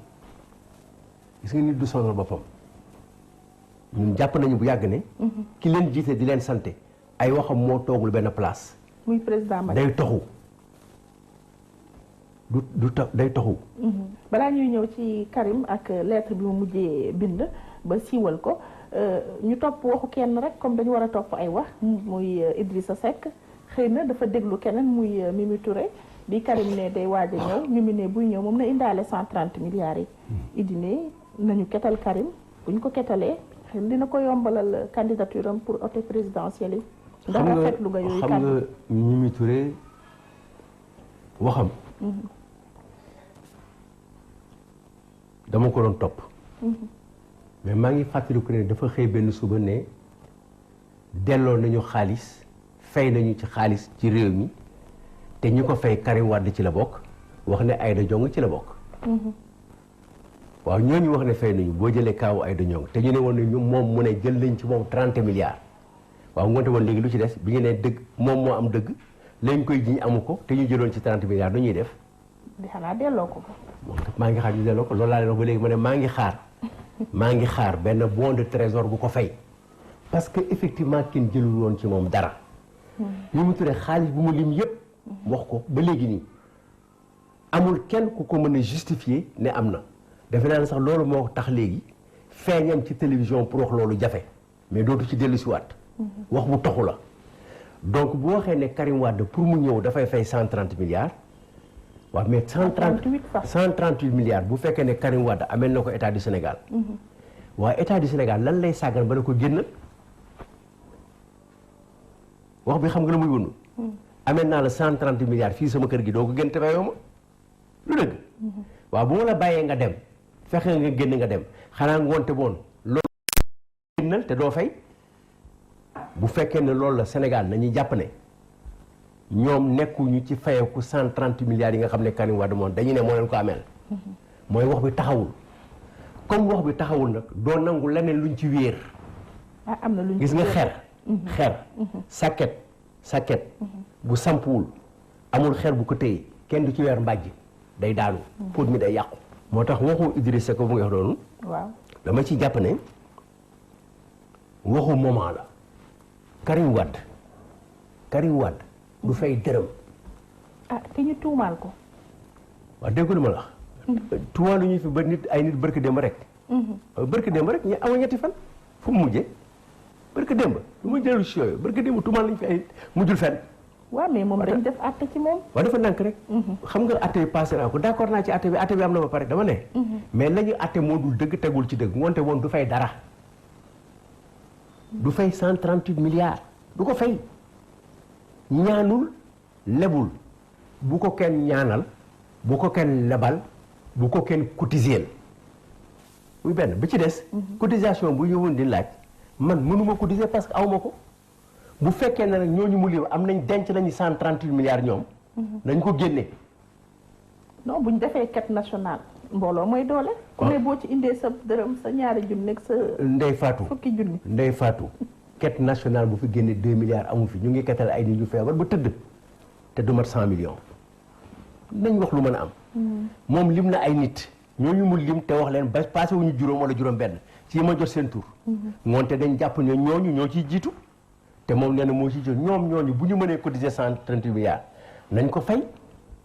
gis nga nit du sonal boppam ñun jàpp nañu bu yàgg ne ki leen jiite di leen santé ay waxam moo toogul benn place muy président Macky day toxu day taxu. balaa ñuy ñëw ci Karim ak lettre bi mu mujjee bind ba siiwal ko ñu topp waxu kenn rek comme dañu war a topp ay wax muy Idrissa Seck xëy na dafa déglu keneen muy Mimi Touré bi Karim ne day waaj a ñëw Mimi ne buy ñëw moom na indaale 130 milliards yi. Idi ne nañu ketal Karim bu ñu ko ketalee xëy dina ko yombalal candidature am pour hôtel présidentiel yi. ndax rafetlu nga yooyu xam nga Mimi Touré waxam. dama ko doon topp. mais maa ngi fàttaliku ne dafa xëy benn suba ne delloo nañu xaalis fay nañu ci xaalis ci réew mi te ñi ko fay Karim Wade ci la bokk wax ne Aïda Ndiongue ci la bokk. waaw ñooñu wax ne fay nañu boo jëlee kaawu Aïda Ndiongue te ñu ne woon ne ñu moom mu ne jël nañ ci moom 30 milliards. waaw ngoonte woon léegi lu ci des bi ñu ne dëgg moom moo am dëgg lañ koy jiñ amu ko te ñu jëloon ci 30 milliards du ñuy def. di xanaa delloo ko. maa ngi xaar ñu delloo ko loolu laa leen wax ba léegi ma ne maa ngi xaar benn bon de trésor bu ko fay parce que effectivement kenn jëlul woon ci moom dara. ñu mu turee xaalis bu mu lim yëpp. wax ko ba léegi nii amul kenn ku ko mën a justifier ne am na defe naa ne sax loolu moo tax léegi feeñam ci télévision pour wax loolu jafe mais dootu ci dellu si waat. wax bu taxu la donc bu waxee ne Karim Wade pour mu ñëw dafay fay 130 milliards. waaw mais 138 milliards bu fekkee ne Karim Wade amel na ko état du Sénégal. waaye état du Sénégal lan lay sàggan ba ne ko génnal wax bi xam nga la muy wundu amel naa la 130 milliards fii sama kër gi doo ko génn te fayoo ma lu dëgg. waaw bu ma la bàyyee nga dem fexe nga génn nga dem xanaa ngoonte boon loolu génnal te doo fay bu fekkee ne loolu la Sénégal nañuy jàpp ne ñoom nekkuñu ci fayeku 130 milliards yi nga xam ne Karim Wade moom dañu ne moo leen ko ameel. mooy wax bi taxawul comme wax bi taxawul nag doo nangu leneen luñ ci wéer. am na luñ ci gis nga xeer. sàkket bu sampuwul amul xeer bu ko téye kenn du ci weer mbàjj day daanu. póot mi day yàqu. moo tax waxu Idrissa Seck bu nga wax doonu. waaw dama ci jàpp ne waxu moment la. Karim Wade. du fay dërëm. te ñu tuumaal ko. waaw déggu lu ma la wax. tuumaalu ñu fi ba ay nit barki démb rek. barki démb rek ñu amoon ñetti fan fu mu mujjee barki démb lu muy dellu si yooyu barki démb tuumaal lañu fi ay mujjul fenn. waaw mais moom dañ def àtte ci moom. waaw dafa nànk rek. xam nga àtte bi passé naa ko d'accord naa ci àtte bi am na ba pare dama ne. mais la ñu àtte moo dul dëgg tegul ci dëgg wante woon du fay dara. du fay 138 milliards du ko fay. ñaanul lebul bu ko kenn ñaanal bu ko kenn lebal bu ko kenn cotiser muy benn bi ci des. cotisation bu ñëwoon di laaj man mënuma cotiser parce que awma ko bu fekkee ne nag ñooñu mu liw am nañ denc nañu 138 milliards ñoom. nañ ko génne. non buñ defee quête nationale mbooloo mooy doole. ku ne boo ci indee sa dërëm sa ñaari junni ak sa. Ndey Fatou fukki junni Ndey Fatou. quête nationale bu fi génne 2 milliards amu fi ñu ngi kettal ay nit ñu feebar ba tëdd te du mat 100 millions nañ wax lu mën a am. moom lim na ay nit ñooñu mu lim te wax leen ba passé wuñu juróom wala juróom benn ci ma jot seen tur. ngoonte dañ jàpp ne ñooñu ñoo ciy jiitu te moom nee na moo ciy jiitu ñoom ñooñu bu ñu mënee cotiser 130 milliards nañ ko fay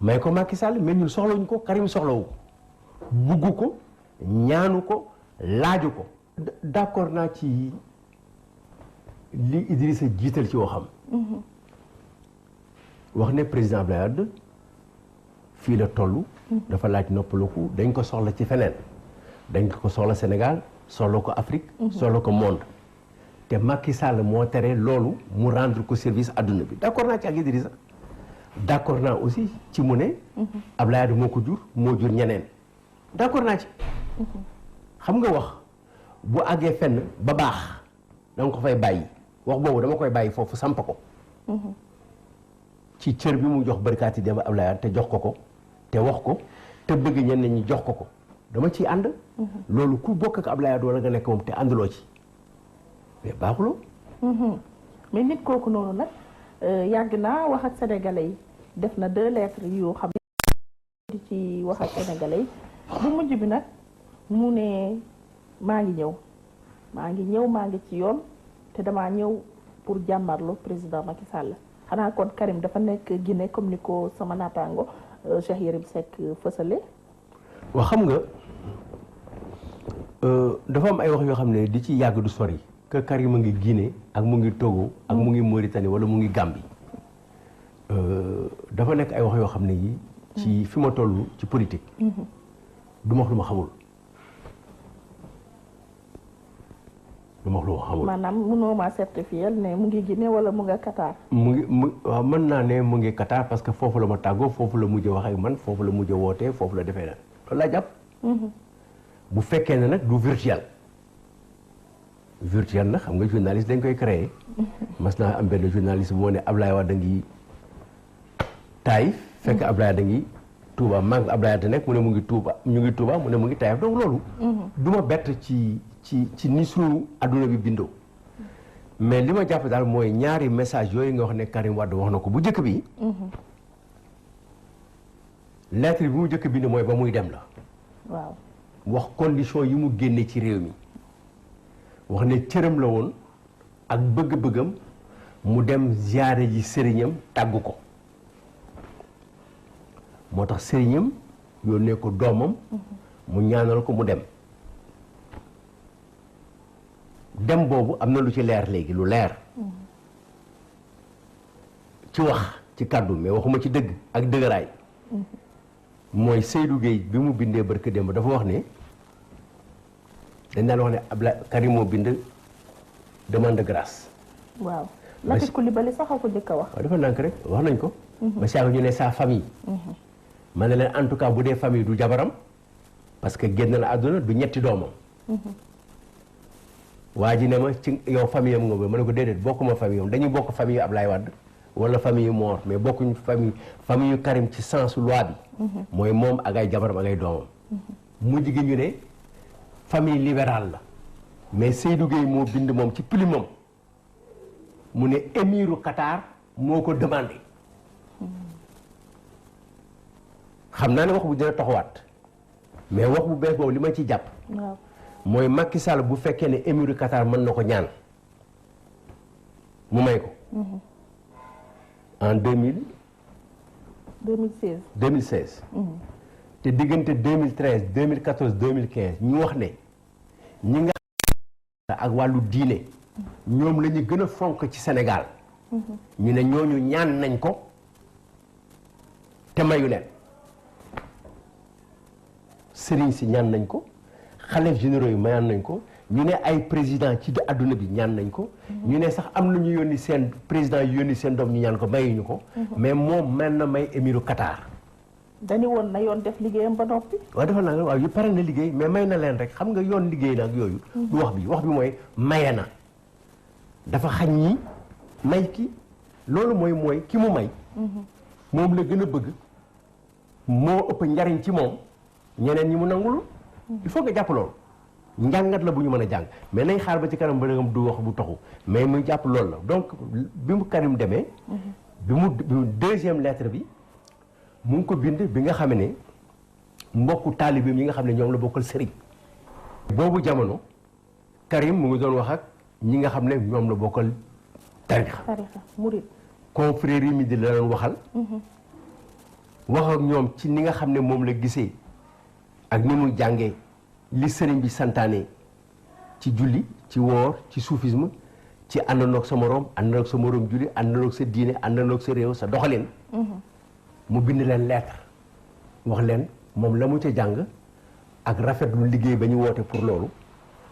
may ko Macky Sall mais ñun soxlawuñu ko Karim soxlawu ko buggu ko ñaanu ko laaju ko. d'accord naa ci. li Idrissa jiital ci waxam. wax ne président Abdoulaye Wade fii la toll. dafa laaj noppaliku dañ ko soxla ci feneen. dañ ko soxla Sénégal soxla ko Afrique. soxla ko monde. te Macky Sall moo tere loolu mu rendre ko service adduna bi d'accord naa ci ak Idrissa. d'accord naa aussi ci mu ne. Abdoulaye Wade moo ko jur moo jur ñeneen. d'accord naa ci. xam nga wax bu àggee fenn ba baax da nga ko fay bàyyi. wax boobu dama koy bàyyi foofu samp ko. ci cër bi mu jox barkaati dem Abdoulaye Wade te jox ko te wax ko te bëgg ñenn ñi jox ko dama ciy ànd. loolu ku bokk ak Abdoulaye Wade wala nga nekk moom te ànduloo ci mais baaxuloo. mais nit kooku noonu nag yàgg naa wax ak sénégalais yi def na 2 lettres yoo xam ne di ci wax ak sénégalais yi bu mujj bi nag mu ne maa ngi ñëw maa ngi ci yoon. te damaa ñëw pour jàmmarlu président Macky Sall xanaa kon Karim dafa nekk Guinée comme ni ko sama naataango Cheikh Yérim Seck fësale. waaw xam nga dafa am ay wax yoo xam ne di ci yàgg du sori que Karim a ngi Guinée ak mu ngi Togo ak mu ngi Mauritanie wala mu ngi Gambie dafa nekk ay wax yoo xam ne yi ci fi ma toll ci politique. du ma wax lu ma xamul. maanaam mënoo maa certifié ne mu ngi Guinée wala mu nga Qatar. waaw mën naa ne mu ngi Qatar parce que foofu la ma tàggoo foofu la mujj wax ak man foofu la mujj wootee foofu la defee nag loolu laa jàpp. bu fekkee ne nag du virtuel. virtuel nag xam nga journaliste dañ koy créer. mas naa am benn journaliste bu moo ne Ablaye Wade da ngi Taïf fekk Ablaye da ngi Touba mag Ablaye da nekk mu ne mu ngi Touba ñu ngi Touba mu ne mu ngi Taïf donc loolu. du ma bett ci ni suñu adduna bi bindoo. mais li ma jàpp daal mooy ñaari message yooyu nga wax ne Karim Wade wax na ko bu njëkk bi. lettre bi mu njëkk bind mooy ba muy dem la. waaw wax condition yi mu génne ci réew mi. wax ne cëram la woon ak bëgg-bëggam mu dem ziyaare ji sëriñam tàggu ko. moo tax sëriñam yónnee ko doomam. mu ñaanal ko mu dem. dem boobu am na lu ci leer léegi lu leer. ci wax ci kàddu mais waxuma ci dëgg ak dëgëraay. mooy Seydou Gueye bi mu bindee barke démb dafa wax ne dañ daan wax ne Abdoulaye Karim moo bind demande de grâce. waaw Latif Coulibaly sax a ko njëkk a wax. waaw dafa nànk rek wax nañ ko. ba saa ñu ne sa famille. ma ne leen en tout cas bu dee famille du jabaram parce que génn na àdduna du ñetti doomam. waa ji ne ma ci yow famille am nga ba ma ne ko déedéet bokkuma famille am dañuy bokk famille Ablaye Wade wala famille Mor mais bokkuñu famille yu Karim ci sens loi bi. mooy moom ak ay jabaram ak ay doomam. mujj gi ñu ne famille libérale la mais Seydou Gueye moo bind moom ci pilimam mu ne émiru Qatar moo ko demandé. xam naa ne wax bu dina taxawaat mais wax bu bees boobu li ma ci jàpp. waaw mooy Macky Sall bu fekkee ne émiru Qatar mën na ko ñaan mu may ko. en 2016. te diggante 2013 2014 2015 ñu wax ne ñi nga ak wàllu diine ñoom la ñu gën a fonk ci Sénégal. ñu ne ñooñu ñaan nañ ko te mayu leen sëriñ si ñaan nañ ko xalif généraux yi mayaan nañ ko ñu ne ay président ci adduna bi ñaan nañ ko. ñu ne sax am na ñu yónni seen président yu yónni seen doom ñu ñaan ko mayuñu ko. mais moom mel na may émiru Qatar. dañu woon na yoon def liggéeyam ba noppi. waaw dafa naa waaw yu pare na liggéey mais may na leen rek xam nga yoon liggéey na ak yooyu. du wax bi mooy maye na. dafa xañ ñi may ki loolu mooy ki mu may. moom la gën a bëgg moo ëpp njariñ ci moom ñeneen ñi mu nangul. il faut nga jàpp loolu njàngat la bu ñu mën a jàng mais nañ xaar ba ci kanam ba nga du wax bu taxu mais muy jàpp loolu la donc bi mu Karim demee. bi mu deuxième lettre bi mu ngi ko bind bi nga xam ne mbokku taalibeem yi nga xam ne ñoom la bokkal sëriñ. boobu jamono Karim mu ngi doon wax ak ñi nga xam ne ñoom la bokkal tarixa murid confrérie mi di la doon waxal. wax ak ñoom ci ni nga xam ne moom la gisee. ak ni muy jàngee li sëriñ bi santaane ci julli ci woor ci soufisme ci àndandoog sa moroom àndandoog sa moroom julli àndandoog sa diine àndandoog sa réew sa doxalin. mu bind leen lettre wax leen moom la mu ca jàng ak rafetlu liggéey ba ñu woote pour loolu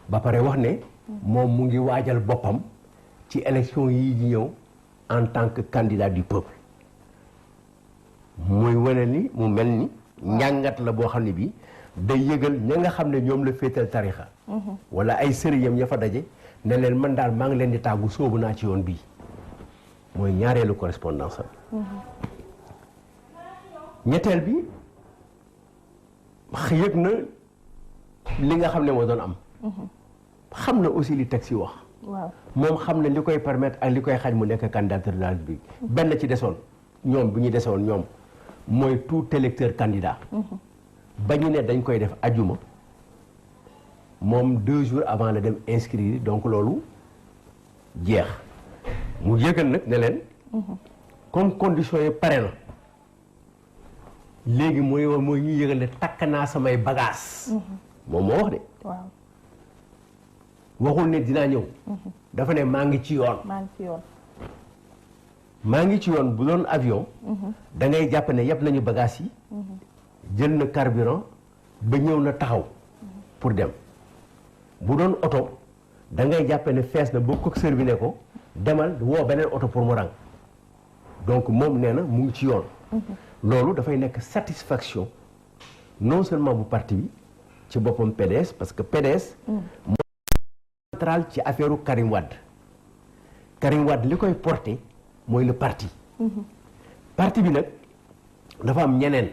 ba pare wax ne moom mu ngi waajal boppam ci élection yii di ñëw en tant que candidat du peuple muy wane ni mu mel ni njàngat la boo xam ne bii day yëgal ña nga xam ne ñoom la féetal tarixa wala ay sëriñam ya fa daje ne leen man daal maa ngi leen di tàggu soobu naa ci yoon bii mooy ñaareelu correspondance am ñetteel bi yëg na li nga xam ne moo doon am xam na aussi li texte yi wax moom xam ne li koy permettre ak li koy xañ mu nekk candidat de la République benn ci desoon ñoom bu ñu desoon ñoom mooy tout électeur candidat ba ñu ne dañ koy def ajuma moom 2 jours avant la dem inscrire donc loolu jeex mu yëgal nag ne leen comme conditions yi pare na léegi mooy ñu yëgal ne takk naa samay bagages. moom moo wax de. waaw. waxul ne dinaa ñëw. dafa ne maa ngi ci yoon. maa ngi ci yoon bu doon avion. da ngay jàpp ne yëpp nañu bagages yi. jël na carburant ba ñëw na taxaw. pour dem bu doon oto da ngay jàpp ne fees na ba coxeur bi ne ko demal woo beneen oto pour mu rang donc moom nee na mu ngi ci yoon. loolu dafay nekk satisfaction non seulement bu parti bi ci boppam PDS parce que PDS. moo central ci affaire Karim Wade. Karim Wade li koy porté mooy le parti. parti bi nag dafa am ñeneen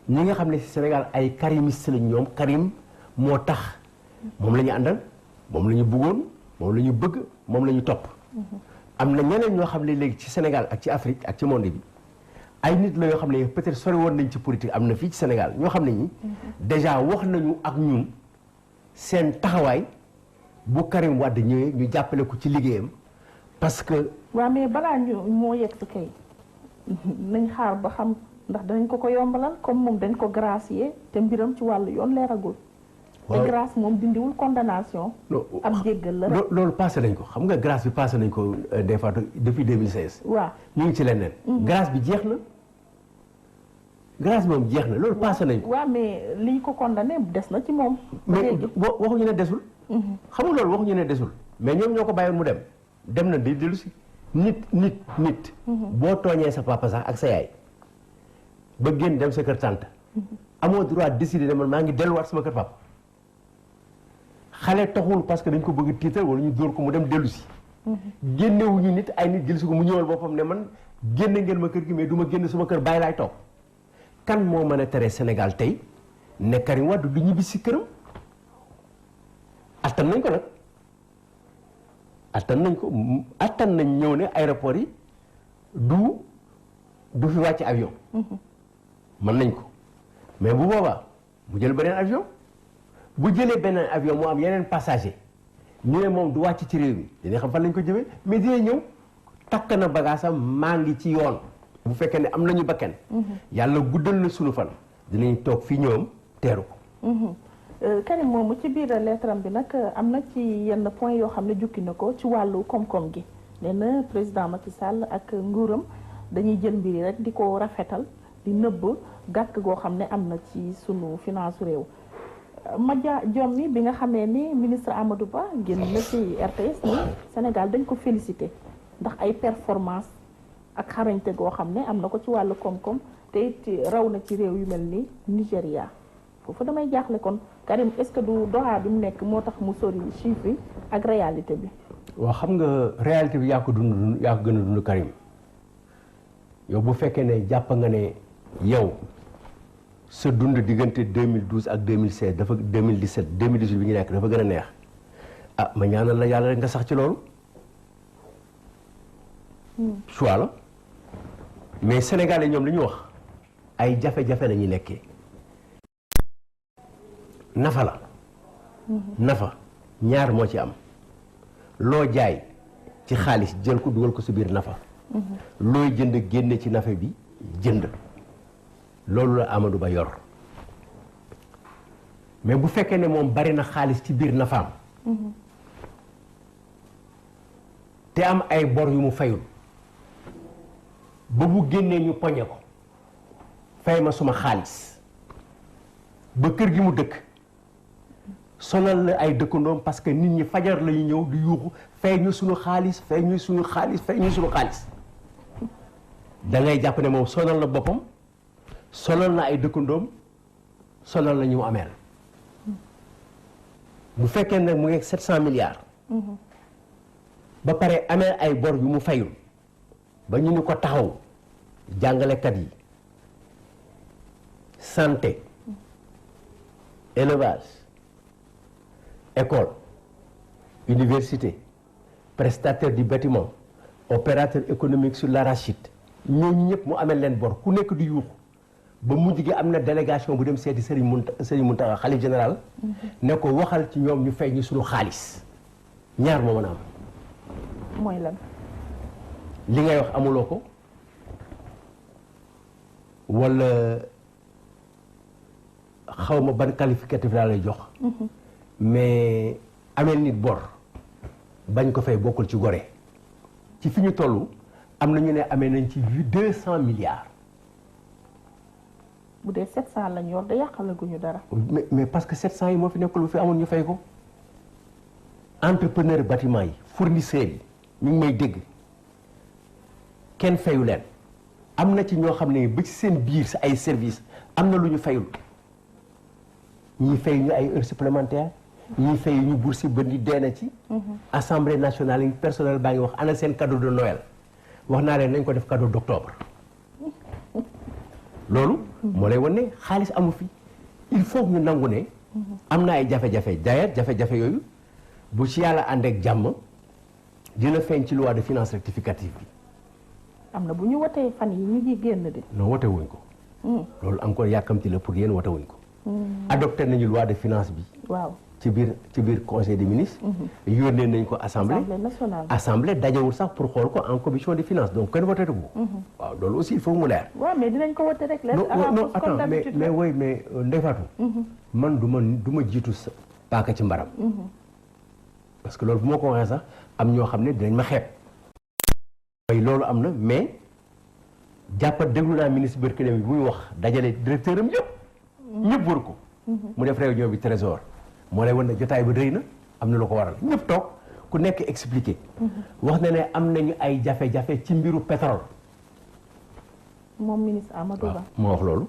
ñi nga xam ne ci Sénégal ay karimiste lañ ñoom Karim moo tax moom la ñu àndal moom la ñu bëggoon moom la ñu bëgg moom la ñu topp. am na ñeneen ñoo xam ne léegi ci Sénégal ak ci Afrique ak ci monde bi ay nit la yoo xam ne peut-être sori woon nañ ci politique am na fii ci Sénégal ñoo xam ne ñi déjà wax nañu ak ñun seen taxawaay bu Karim Wade ñëwee ñu jàppale ko ci liggéeyam parce que. waaw mais balaa ñu moo yegg si kay nañ xaar ba xam ndax danañ ko yombalal comme moom dañ ko gracier te mbiram ci wàllu yoon leeragul. te grâce moom dindiwul condamnation. ab jéggal la rek loolu passé nañ ko xam nga grâce bi passé nañ ko des fois depuis 2016. waaw ñu ngi ci leneen. grâce bi jeex na. grâce moom jeex na loolu passé nañ ko. waaw mais liñ ko condamné des na ci moom. mais waxuñu ne desul. xam nga loolu waxuñu ne desul. mais ñoom ñoo ko bàyyoon mu dem na di dellu si. nit. boo tooñee sa papa sax ak sa yaay. ba génn dem sa kër tante. amoo droit décider ne man maa ngi delluwaat sama kër papa. xale taxul parce que dañ ko bëgg tiital wala ñu dóor ko mu dem dellu si. génnewuñu nit ay nit jël si ko mu ñëwal boppam ne man génne ngeen ma kër gi mais du ma génn sama kër bàyyi laay toog. kan moo mën a tere Sénégal tey ne Karim Wade du ñibbi si këram attan nañ ko nag attan nañ ñëw ne aéroport yi du fi wàcc avion. mën nañ ko mais bu boobaa mu jël beneen avion. bu jëlee beneen avion moo am yeneen passager ñu ne moom du wàcc ci réew mi dina xam fan lañ ko jëmee mais dina ñëw takk na bagaasam maa ngi ci yoon. bu fekkee ne am nañu bakken yàlla guddal na sunu fan dinañ toog fii ñoom teeru ko. Karim moomu ci biir lettre am bi nag am na ci yenn point yoo xam ne jukki na ko ci wàllu koom-koom gi nee na président Macky Sall ak nguuram dañuy jël mbir yi rek di ko rafetal di nëbb gàkk goo xam ne am na ci sunu finance réew. Madia Diommi bi nga xamee ni ministre Amadou Ba génn na ci RTS ni Sénégal dañ ko félicité ndax ay performance ak xarañte goo xam ne am na ko ci wàllu koom-koom te it raw na ci réew yu mel ni Nigéria foofu damay jaaxle kon Karim est-ce que du doxaa bi mu nekk moo tax mu sori chiffre yi ak réalité bi. waaw xam nga réalité bi yaa ko gën a dund Karim yow bu fekkee ne jàpp nga ne yow. sa dund diggante 2012 ak 2016 dafa 2017 2018 bi ñu nekk dafa gën a neex ah ma ñaanal la yàlla rek nga sax ci loolu. choix la mais sénégalais ñoom li ñu wax ay jafe-jafe la ñuy nekkee. nafa la. nafa ñaar moo ci am loo jaay ci xaalis jël ko dugal ko si biir nafa. looy jënd génne ci nafa bi jënd. loolu la Amadou Ba yor mais bu fekkee ne moom bari na xaalis ci biir nafaam te am ay bor yu mu fayul ba bu génnee ñu poñe ko fay ma suma xaalis ba kër gi mu dëkk sonal na ay dëkkandoom parce que nit ñi fajar la ñu ñëw di yuuxu fay ñu suñu xaalis fay ñu suñu xaalis fay ñu suñu xaalis da ngay jàpp ne moom sonal na boppam sonal na ay dëkkandoom sonal na ñu mu ameel bu fekkee nag mu ngi 700 milliards ba pare ameel ay bor yu mu fayul ba ñu ni ko taxaw jàngalekat yi santé élevage école université prestataire du bâtiment opérateur économique sur l'arachide ñooñu ñëpp mu ameel leen bor ku nekk di yuuxu ba mujj gi am na délégation bu dem seeti Serigne Mountakha xalif général ne ko waxal ci ñoom ñu fay ñu suñu xaalis ñaar moo mën a am. mooy lan. li ngay wax amuloo ko wala xaw ma ban qualificatif laa lay jox. mais ameel nit bor bañ ko fay bokkul ci gore. ci fi ñu toll am na ñu ne amee nañ ci 200 milliards. bu dee 700 lañ yor da yàqalaguñu dara. mais parce que 700 yi moo fi nekkul bu fi amoon ñu fay ko. entrepreneur bâtiment yi fournisseurs yi ñu ngi may dégg kenn fayu leen am na ci ñoo xam ne ba ci seen biir sa ay service am na lu ñu fayul ñii fay ñu ay heures supplémentaires ñii fay ñu bourse ba ni dee na ci. assemblée nationale yi personnel baa ngi wax ana seen cadeau de Noël wax naa leen nañ ko def cadeau d'octobre loolu. moo lay wan ne xaalis amu fi il faut ñu nangu ne. am na ay jafe-jafe d'ailleurs jafe-jafe yooyu bu ci yàlla ànd ak jàmm dina feeñ ci loi de finances rectificative bi. am na bu ñu wotee fan yi ñu ngi génn de. non wote wuñ ko. loolu encore yàkkamti la pour yéen wote wuñ ko. adopté nañu loi de finance bi. waaw ci biir conseil des ministres. yónnee nañ ko assemblée nationale. assemblée dajewul sax pour xool ko en commission des finances donc kenn wote ko. waaw loolu aussi il faut mu leer. waaw mais dinañ ko wote rek. non attends mais oui mais Ndeye Fatou. man du ma jiitu sa paaka ci mbaram. parce que loolu bu ma ko waxee sax am ñoo xam ne dinañ ma xeeb. mooy loolu am na mais jàppat déglu naa ministre Berkele bi muy wax dajale directeur am ñëpp wër ko. mu def réunion bi trésor moo lay wan ne jotaay ba rëy na am na lu ko waral ñëpp toog ku nekk expliqué. wax na ne am nañu ay jafe-jafe ci mbiru pétrole. moom ministre Amadou Ba. moo wax loolu.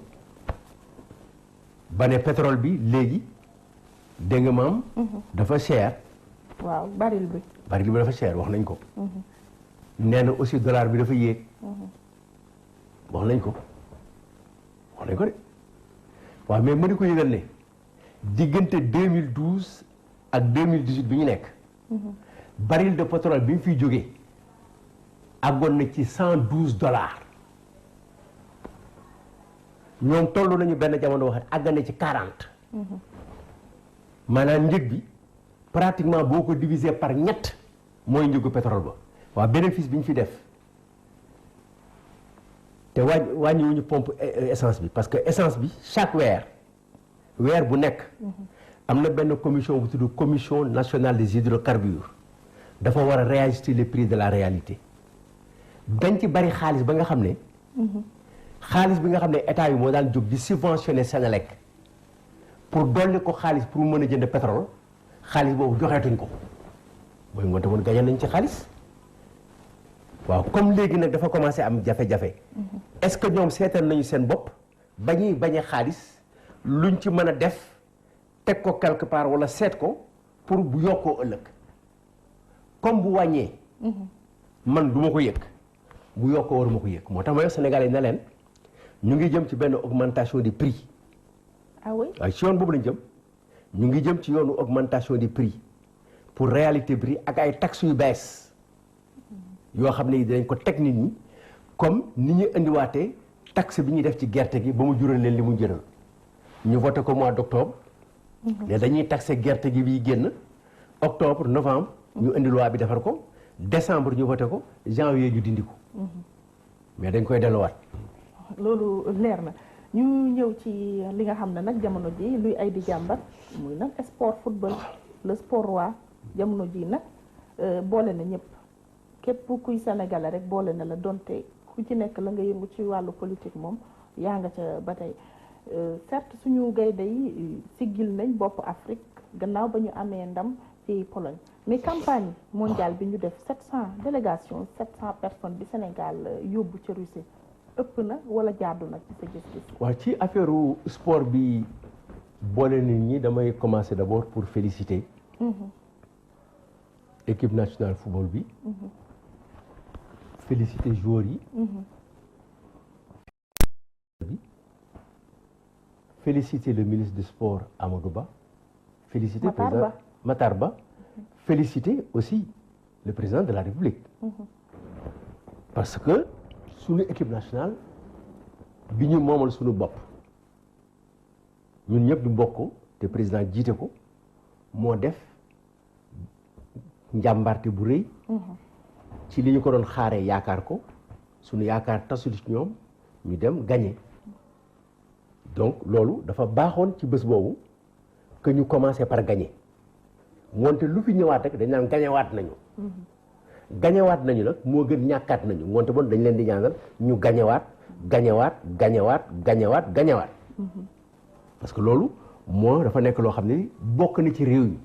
ba ne pétrole bi léegi dégg nga maam. dafa cher. waaw baril bi dafa cher wax nañ ko. nee na aussi dollar bi dafa yéeg. wax nañ ko de waaw mais mënu ko yëgal ne diggante 2012 ak 2018 bi ñu nekk. baril de pétrole bi mu fiy jógee àggoon na ci $112. ñoom toll nañu benn jamono wax àgg na ci 40. maanaam njëg bi pratiquement boo ko diviser par ñett mooy njëgu pétrole ba. waaw bénéfice bi ñu fi def te wàññiwuñu pompe essence bi parce que essence bi chaque weer bu nekk am na benn commission bu tudd commission nationale des hydrocarbures dafa war a réajuster les prix de la réalité dañ ci bari xaalis ba nga xam ne xaalis bi nga xam ne état yi moo daan jóg di subventionner Senelec pour dolli ko xaalis pour mu mën a jënd pétrole xaalis boobu joxeetuñ ko mooy ngoonte woon gañe nañ ci xaalis. waaw comme léegi nag dafa commencé am jafe-jafe. est-ce que ñoom seetal nañu seen bopp ba ñuy bañ a xaalis luñ ci mën a def teg ko quelque part wala seet ko pour bu yokkoo ëllëg comme bu wàññee. man du ma ko yëg bu yokkoo waruma ko yëg moo tax ma yow Sénégalais ne leen ñu ngi jëm ci benn augmentation des prix. ah oui waaye ci yoon boobu lañ jëm ñu ngi jëm ci yoonu augmentation des prix pour réalité prix ak ay taxes yu bees. yoo xam ne dinañ ko teg nit ñi comme ni ñu indiwaatee taxe bi ñuy def ci gerte gi ba mu jural leen li mu jëral ñu voté ko mois d'octobre. ne dañuy taxé gerte gi biy génn octobre novembre. ñu indi loi bi defar ko décembre ñu voté ko janvier ñu dindi ko. mais dañ koy delluwaat. loolu leer na ñu ñëw ci li nga xam ne nag jamono ji luy ay di jàmbat muy nag sport football le sport roi jamono ji nag boole na ñëpp. képp kuy sénégalais rek boole na la donte ku ci nekk la nga yëngu ci wàllu politique moom yaa nga ca ba tey certes suñu gaynde yi siggil nañ bopp Afrique gannaaw ba ñu amee ndam ci Pologne mais campagne mondiale bi ñu def 700 délégations 700 personnes bi Sénégal yóbbu ca Russie ëpp na wala jaadu nag ci sa gis-gis. waaw ci affaire sport bi boole nit ñi damay commencer d'abord pour féliciter. équipe nationale football bi. féliciter joueurs yi. féliciter le ministre du sport Amadou Ba. féliciter président Matar Ba. féliciter aussi le président de la République. parce que suñu équipe nationale bi ñu moomal suñu bopp ñun ñëpp du bokk te président jiite ko moo def njàmbarte bu rëy. ci li ñu ko doon xaaree yaakaar ko suñu yaakaar tasul ci ñoom ñu dem gagné donc loolu dafa baaxoon ci bés boobu que ñu commencé par gagner ngoonte lu fi ñëwaat rek dañ naan gañewaat nañu. gañewaat nañu nag moo gën ñàkkaat nañu ngoonte bon dañ leen di ñaanal ñu gañewaat gañewaat. parce que loolu moo dafa nekk loo xam ne bokk na ci réew yi.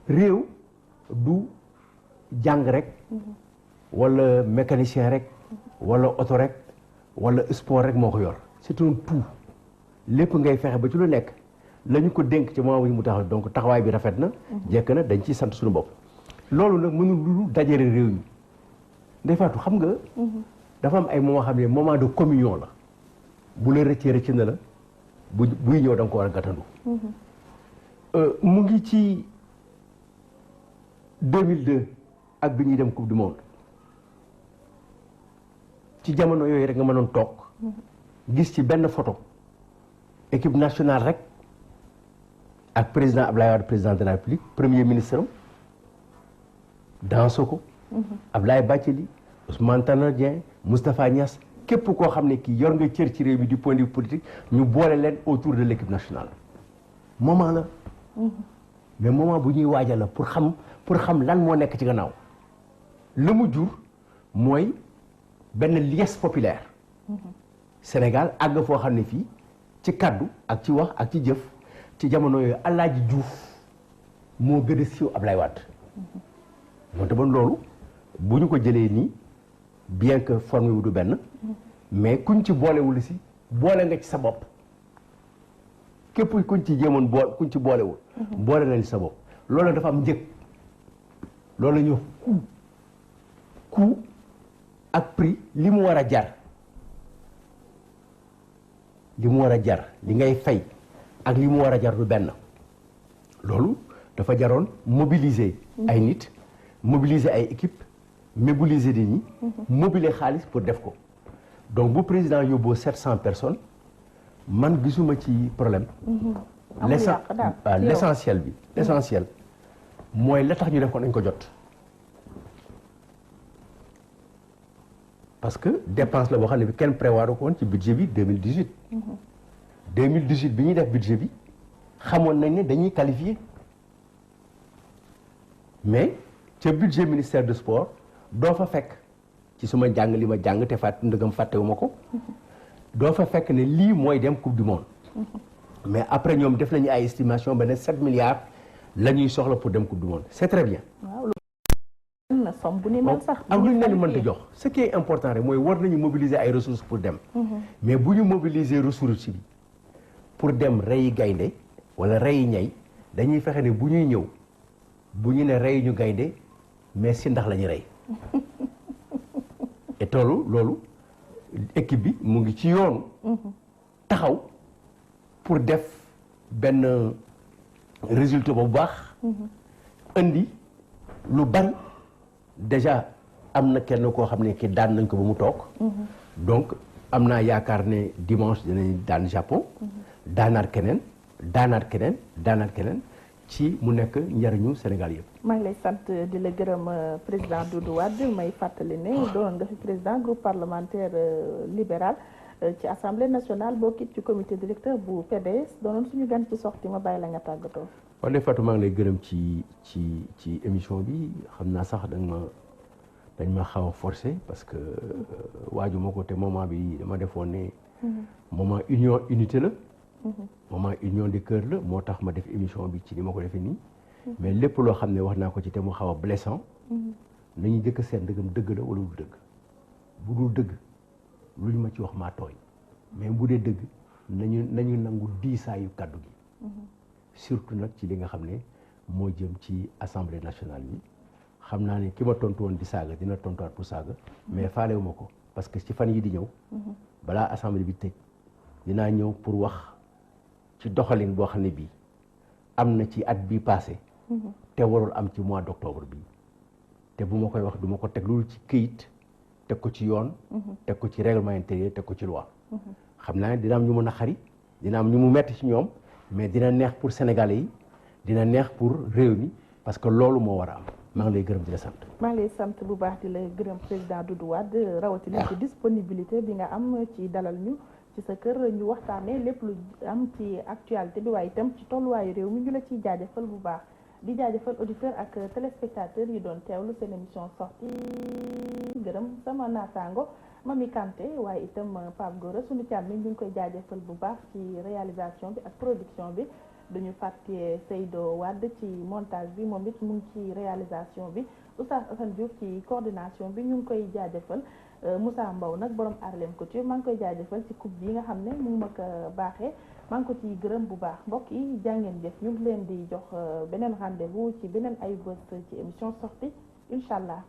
réew du jàng rek. wala mécanicien rek. wala oto rek. wala sport rek moo ko yor c'est un tout lépp ngay fexe ba ci lu nekk la ñu ko dénk ci moment bu mu taxaw donc taxawaay bi rafet na. jekk na dañ ciy sant suñu bopp. loolu nag mënul lu dajale réew mi Ndeye Fatou xam nga. dafa am ay moment xam ne moment de communion la bu la rëcc na la buy ñëw da nga ko war a gàttandu. mu ngi ci 2002 ak bi ñuy dem coupe du monde ci jamono yooyu rek nga mënoon toog gis ci benn photo équipe nationale rek ak président Abdoulaye Wade président de la République premier ministre am Dansokho Abdoulaye Bathily Ousmane Tanor Dieng Moustapha Niasse képp koo xam ne kii yor nga cër ci réew mi du point de vue politique ñu boole leen autour de l'équipe nationale moment la mais moment bu ñuy waajal la pour xam lan moo nekk ci gannaaw la mu jur mooy benn liesse populaire Sénégal àgg foo xam ne fii ci kaddu ak ci wax ak ci jëf ci jamono yooyu Alaaji Diouf moo gën a siiw Ablaye Wade moonte bon loolu bu ñu ko jëlee nii bien que formé wu du benn mais kuñ ci boolewul si boole nga ci sa bopp képp kuñ ci jéemoon kuñ ci boolewul boole na ci sa bopp loolu dafa am njëg loolu la ñuy wax coût ak prix li mu war a jar li ngay fay ak li mu war a jar du benn loolu dafa jaroon mobiliser ay nit mobiliser ay équipe mobiliser nit ñi mobiliser xaalis pour def ko donc bu président yóbboo 700 personnes man gisuma ci problème l'essentiel mooy la tax ñu def ko nañ ko jot parce que dépense la boo xam ne bi kenn prévoir ko woon ci budget bi 2018 2018 bi ñuy def budget bi xamoon nañ ne dañuy qualifier mais ca budget ministère du sport doo fa fekk ci suma jàng li ma jàng te ndëgam fàttewuma ko doo fa fekk ne lii mooy dem coupe du monde mais après ñoom def nañu ay estimation ba ne 7 milliards la ñuy soxla pour dem coupe du monde c'est très bien bu ni mel sax ak lu ñu leen mënta jox ce qui est important rek mooy war nañu mobiliser ay ressources pour dem mais bu ñu mobiliser ressources bi pour dem reyi gaynde wala reyi ñay dañuy fexe ne bu ñuy ñëw bu ñu ne reyi ñu gaynde mais si ndax la ñuy rey et loolu équipe bi mu ngi ci yoonu taxaw pour def benn résultat bu baax indi lu bari déjà am na kenn koo xam ne ki daan nañ ko ba mu toog donc am naa yaakaar ne dimanche dinañ daan Japon daanaat keneen ci mu nekk njariñu Sénégal yëpp. maa ngi lay sant di la gërëm président Doudou Wade may fàttali ne doonoon nga fi président groupe parlementaire libéral ci assemblée nationale bokkit ci comité directeur bu PDS doonoon suñu gan ci sortie ma bàyyi la nga tàggatoo. wala Fatou maa ngi lay gërëm ci émission bi xam naa sax dañ ma xaw a forcé parce que waaju ma ko te moment bi dama defoon ne moment unité la moment union du cœur la moo tax ma def émission bi ci ni ma ko defee nii mais lépp loo xam ne wax naa ko ci te mu xaw a blessant nañu jëkk seen dëggam dëgg la wala du dëgg bu dul dëgg lu ñu ma ci wax maa tooñ mais bu dee dëgg nañu nangu diisaayu kàddu gi surtout nag ci li nga xam ne moo jëm ci assemblée nationale bi xam naa ne ki ma tontu woon di saaga dina tontuwaat pour saaga mais faalewu ma ko parce que ci fan yi di ñëw balaa assemblée bi tëj dinaa ñëw pour wax ci doxalin boo xam ne bii am na ci at bi passé te warul am ci mois d'octobre bi te bu ma koy wax du ma ko teg loolu ci këyit teg ko ci yoon teg ko ci règlement intérieur teg ko ci loi xam naa ne dina am ñu mën a xari dina am ñu mu metti ci ñoom mais dina neex pour Sénégalais yi dina neex pour réew mi parce que loolu moo war a am maa ngi lay gërëm di la sant. maa ngi lay sant bu baax di la gërëm président Doudou Wade rawatina ci disponibilité bi nga am ci dalal ñu ci sa kër ñu waxtaanee lépp lu am ci actualité bi waaye itam ci tolluwaayu réew mi ñu la ciy jaajëfal bu baax di jaajëfal auditeur ak téléspectateur yi doon teewlu seen émission sortie gërëm sama naataango Mami Kanté waaye itam Pape Gora sunu càmm mi ñu ngi koy jaajëfal bu baax ci réalisation bi ak production bi duñu fàtte Seydou Wade ci montage bi moom it mu ngi ci réalisation bi Oustaz Assane Diouf ci coordination bi ñu ngi koy jaajëfal Moussa Mbow nag borom Harlem Couture maa ngi koy jaajëfal ci coupe bi nga xam ne mu ngi ma ko baaxee maa ngi ko ciy gërëm bu baax mbokk yi jàngeen jëf ñu ngi leen di jox beneen rendez-vous ci beneen ay bés ci émission sortie incha allah